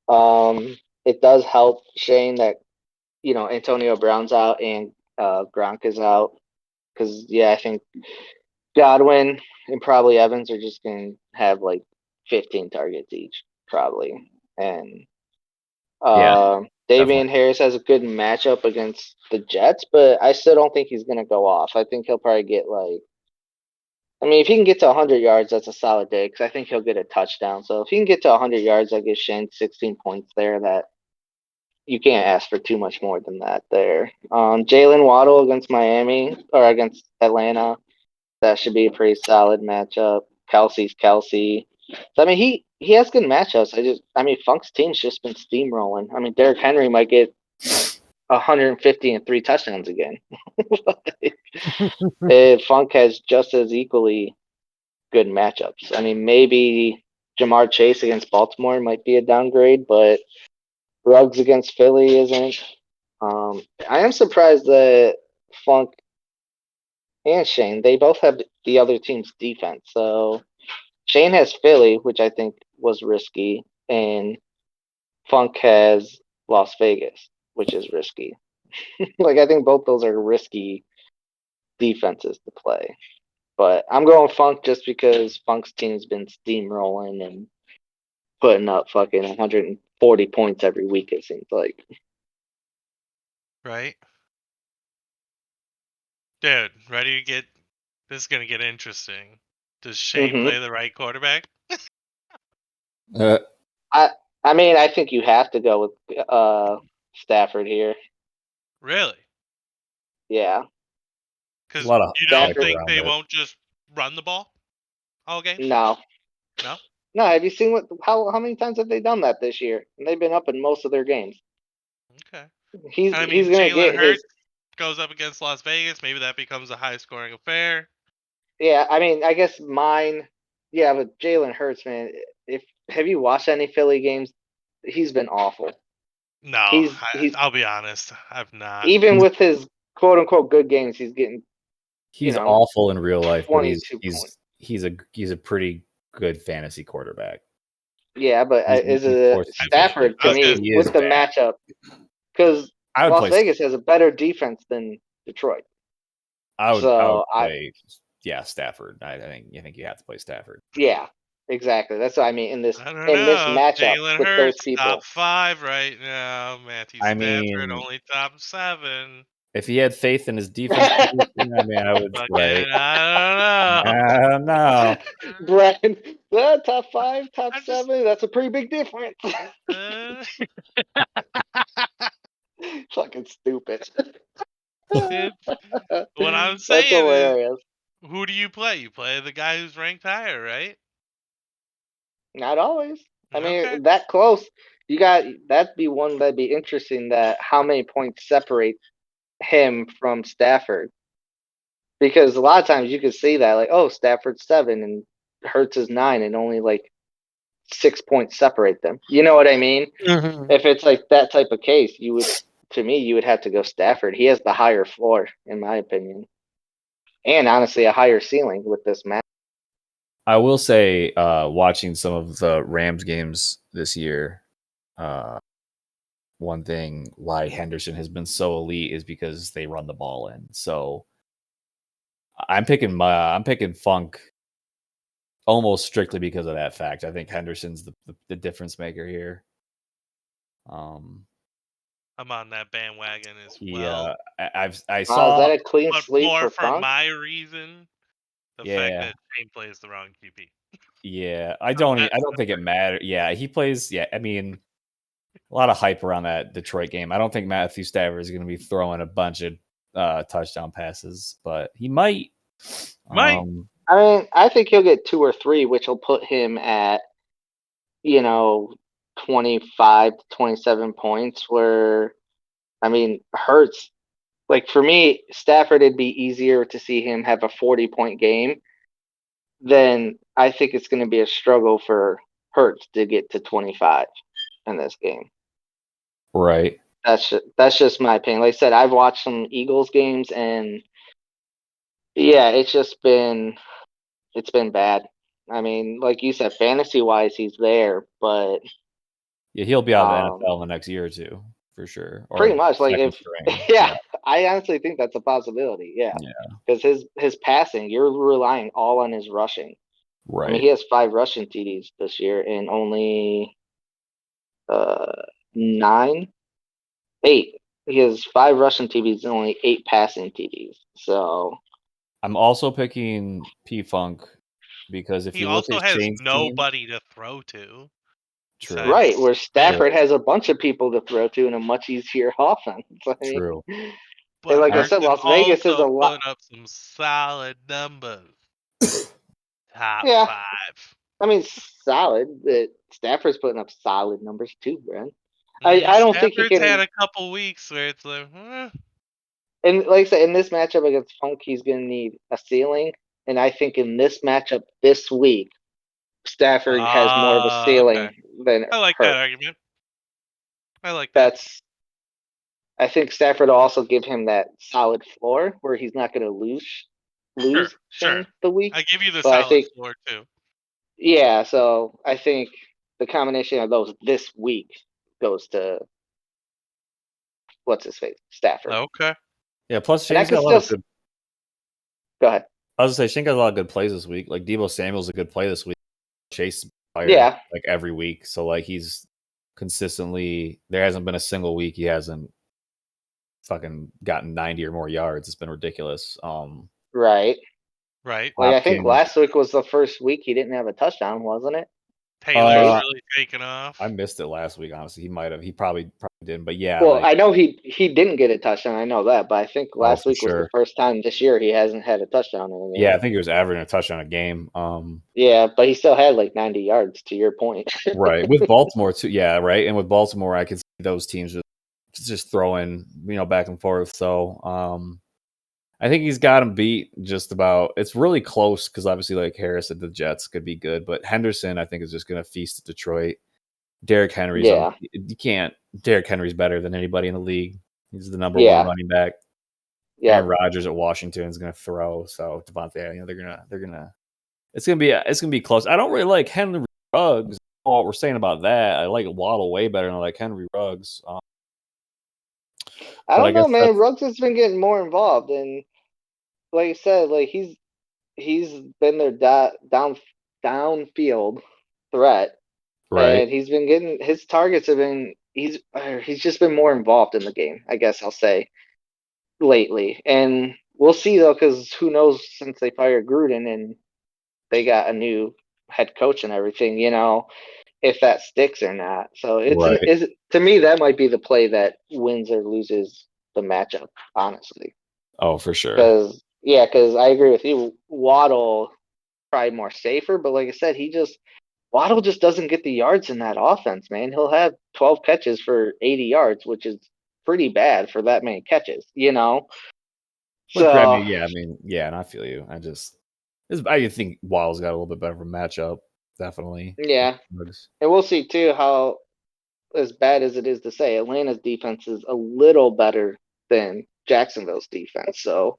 It does help Shane that Antonio Brown's out and Gronk is out, because I think Godwin and probably Evans are just going to have like 15 targets each probably, and Davian Harris has a good matchup against the Jets, but I still don't think he's going to go off. I think he'll probably get if he can get to 100 yards, that's a solid day, because I think he'll get a touchdown. So if he can get to 100 yards, I give Shane 16 points there. That you can't ask for too much more than that there. Jalen Waddle against Miami or against Atlanta, that should be a pretty solid matchup. Kelsey's Kelsey. So, I mean, he has good matchups. Funk's team's just been steamrolling. I mean, Derrick Henry might get 150 and 3 touchdowns again. Funk has just as equally good matchups. I mean, maybe Jamar Chase against Baltimore might be a downgrade, but Ruggs against Philly isn't. I am surprised that Funk and Shane, they both have the other team's defense. So Shane has Philly, which I think was risky, and Funk has Las Vegas, which is risky. I think both those are risky defenses to play. But I'm going Funk just because Funk's team's been steamrolling and putting up fucking 140 points every week, it seems like.
Right? Dude, ready to get... This is going to get interesting. Does Shane play the right quarterback?
I think you have to go with Stafford here.
Really?
Yeah.
Because you don't think they won't just run the ball all game?
No.
No?
No, have you seen how many times have they done that this year? And they've been up in most of their games.
Okay.
He's going to get
Hurts goes up against Las Vegas. Maybe that becomes a high-scoring affair.
Yeah, I guess mine. Yeah, but Jalen Hurts, man. Have you watched any Philly games? He's been awful.
No, I'll be honest. I've not.
Even with his quote unquote good games, he's getting.
He's awful in real life, but he's a pretty good fantasy quarterback.
Yeah, but is it Stafford to me with the matchup? Because Las Vegas has a better defense than Detroit.
I would play Stafford. I think you have to play Stafford.
Yeah, exactly. That's what I mean in this matchup
Jalen
with
Hurts,
those people.
top 5 right now. Matthew Stafford only top 7.
If he had faith in his defense, I would play.
I
don't know.
Brian, top 5, top 7. That's a pretty big difference. Fucking stupid.
What I'm saying
That's hilarious.
Is, who do you play? You play the guy who's ranked higher, right?
Not always. I mean, that close. That'd be interesting. That how many points separate him from Stafford? Because a lot of times you could see that, Stafford's 7 and Hurts is 9, and only 6 points separate them. You know what I mean?
Mm-hmm.
If it's that type of case, you would to me, you would have to go Stafford. He has the higher floor, in my opinion, and honestly, a higher ceiling with this match.
I will say, watching some of the Rams games this year, one thing why Henderson has been so elite is because they run the ball in. So I'm picking Funk almost strictly because of that fact. I think Henderson's the difference maker here.
I'm on that bandwagon as
Yeah,
well.
I
Is
saw.
that a clean
But
sweep
more
for Funk?
my reason, the fact that Shane plays the wrong QB.
Yeah, I don't think it matters. Yeah, he plays. Yeah, I mean, a lot of hype around that Detroit game. I don't think Matthew Stafford is going to be throwing a bunch of touchdown passes, but he might.
Might.
I mean, I think he'll get 2 or 3, which will put him at 25 to 27 points. Where I mean, Hurts. Like for me, Stafford, it'd be easier to see him have a 40-point game. Then I think it's going to be a struggle for Hurts to get to 25 in this game.
Right.
That's just my opinion. Like I said, I've watched some Eagles games, and yeah, it's been bad. I mean, like you said, fantasy wise, he's there, but
yeah, he'll be out of the NFL in the next year or two for sure. Or
pretty much, like if
yeah,
I honestly think that's a possibility. Yeah,
yeah,
because his passing, you're relying all on his rushing.
right.
I mean, he has 5 rushing TDs this year and only 9, 8. He has 5 rushing TDs and only 8 passing TDs. So
I'm also picking P Funk because if
He
you look
also
at
has
Shane's team,
nobody to throw to.
true,
right, where Stafford
True.
has a bunch of people to throw to and a much easier offense. I mean,
true.
But
like I
Hurts
said,
is
Las Vegas is a
also
lot.
putting up some solid numbers. Top
Yeah,
5.
I mean, solid. But Stafford's putting up solid numbers too, Brent. I don't think he
Stafford's had
can.
a couple weeks where it's like,
And like I said, in this matchup against Funk, he's going to need a ceiling. And I think in this matchup this week, Stafford has more of a
okay.
ceiling than
I like that
Hurt.
argument. I like that.
I think Stafford will also give him that solid floor where he's not going to lose
Sure.
Shane the week.
I give you the
So I
solid
think,
floor too.
yeah. So I think the combination of those this week goes to what's his face, Stafford.
Okay.
Yeah, plus
And I
Shane's
could
got a lot
still
of good.
go ahead.
I was gonna say Shane got a lot of good plays this week. Like Debo Samuel's a good play this week. Chase fired
Yeah,
like every week, so like he's consistently. There hasn't been a single week he hasn't fucking gotten 90 or more yards. It's been ridiculous.
right.
Right.
Like I think
Hopkins.
last week was the first week he didn't have a touchdown, wasn't it?
Taylor's
Uh,
really taken off.
I missed it last week. Honestly, he might have. He probably didn't. But yeah,
Well,
like
I know he didn't get a touchdown. I know that, but I think
oh
last
for
week was the
sure.
first time this year he hasn't had a touchdown in a game.
Yeah, I think he was averaging a touchdown a game.
Yeah, but he still had like 90 yards. To your point.
Right with Baltimore too. Yeah, right. And with Baltimore, I could see those teams just throwing back and forth. So I think he's got him beat just about. It's really close because obviously like Harris at the Jets could be good, but Henderson I think is just going to feast at Detroit. Derrick Henry's
Yeah.
you can't. Derrick Henry's better than anybody in the league. He's the number one
Yeah.
running back.
Yeah.
Aaron Rodgers at Washington is going to throw. So Devontae, they're gonna. It's gonna be close. I don't really like Henry Ruggs. What we're saying about that, I like Waddle way better than I like Henry Ruggs.
I
But I
don't
guess
know, man.
that's
Ruggs has been getting more involved, and like I said, like he's been their downfield threat,
right.
and he's been getting his targets have been he's just been more involved in the game. I guess I'll say lately, and we'll see though, because who knows since they fired Gruden and they got a new head coach and everything, if that sticks or not. So
Right.
is to me that might be the play that wins or loses the matchup, honestly.
Oh, for sure.
Because I agree with you. Waddle probably more safer, but like I said, Waddle just doesn't get the yards in that offense, man. He'll have 12 catches for 80 yards, which is pretty bad for that many catches,
But
So
yeah, and I feel you. I think Waddle's got a little bit better of a matchup, definitely.
yeah, and we'll see too how as bad as it is to say, Atlanta's defense is a little better than Jacksonville's defense. So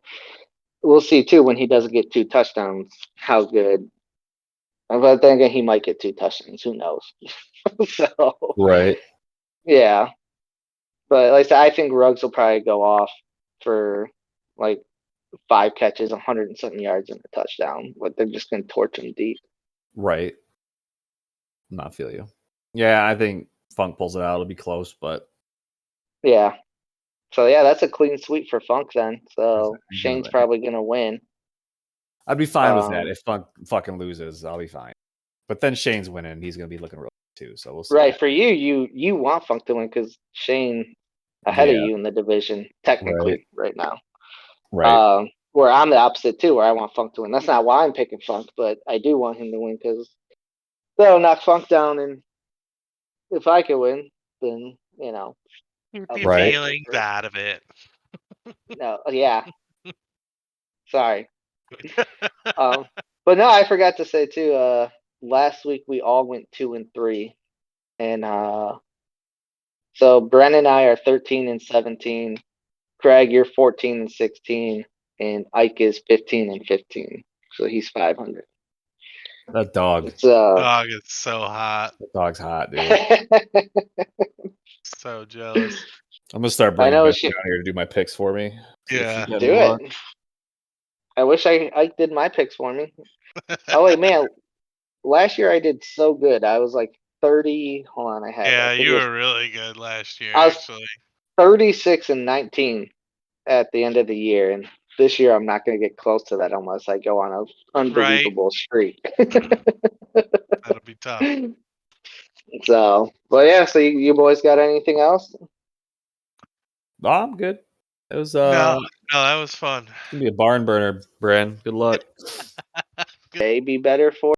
we'll see too when he doesn't get 2 touchdowns how good. But then again, he might get 2 touchdowns. Who knows? So
Right.
yeah, but like I said, I think Ruggs will probably go off for like 5 catches, 100 and something yards, and a touchdown. But they're just going to torch him deep.
Right. Not feel you. Yeah, I think Funk pulls it out. It'll be close, but
Yeah. So yeah, that's a clean sweep for Funk then. So
He's gonna
Shane's
win.
probably going to win.
I'd be fine with that. If Funk fucking loses, I'll be fine. But then Shane's winning. He's going to be looking real too. So we'll see.
Right, for you want Funk to win because Shane ahead of
Yeah.
you in the division technically right now.
Right.
Where I'm the opposite too, where I want Funk to win. That's not why I'm picking Funk, but I do want him to win because that'll knock Funk down, and if I can win, then
Keep
I'll
the
be
Right.
feelings out of it.
No, yeah. Sorry. But no, I forgot to say too. Last week we all went 2-3, and so Brennan and I are 13-17. Craig, you're 14-16, and Ike is 15-15. So he's 500.
That dog.
It's
Dog is so hot.
That dog's hot, dude.
So jealous.
I'm gonna start
I
bringing
know
Beth
she
down here to do my picks for me. See if she's
Yeah.
getting
do
more.
it. I wish Ike did my picks for me. Oh wait, man, last year I did so good. I was like 30. Hold on, I had.
Yeah,
I think
you
it was,
were really good last year,
I was
actually.
36-19 at the end of the year, and this year I'm not going to get close to that unless I go on an unbelievable streak.
That'll be tough.
So, but yeah. So you boys got anything else?
Oh, I'm good. It was
No, that was fun.
gonna be a barn burner, Bran. Good luck.
May be better for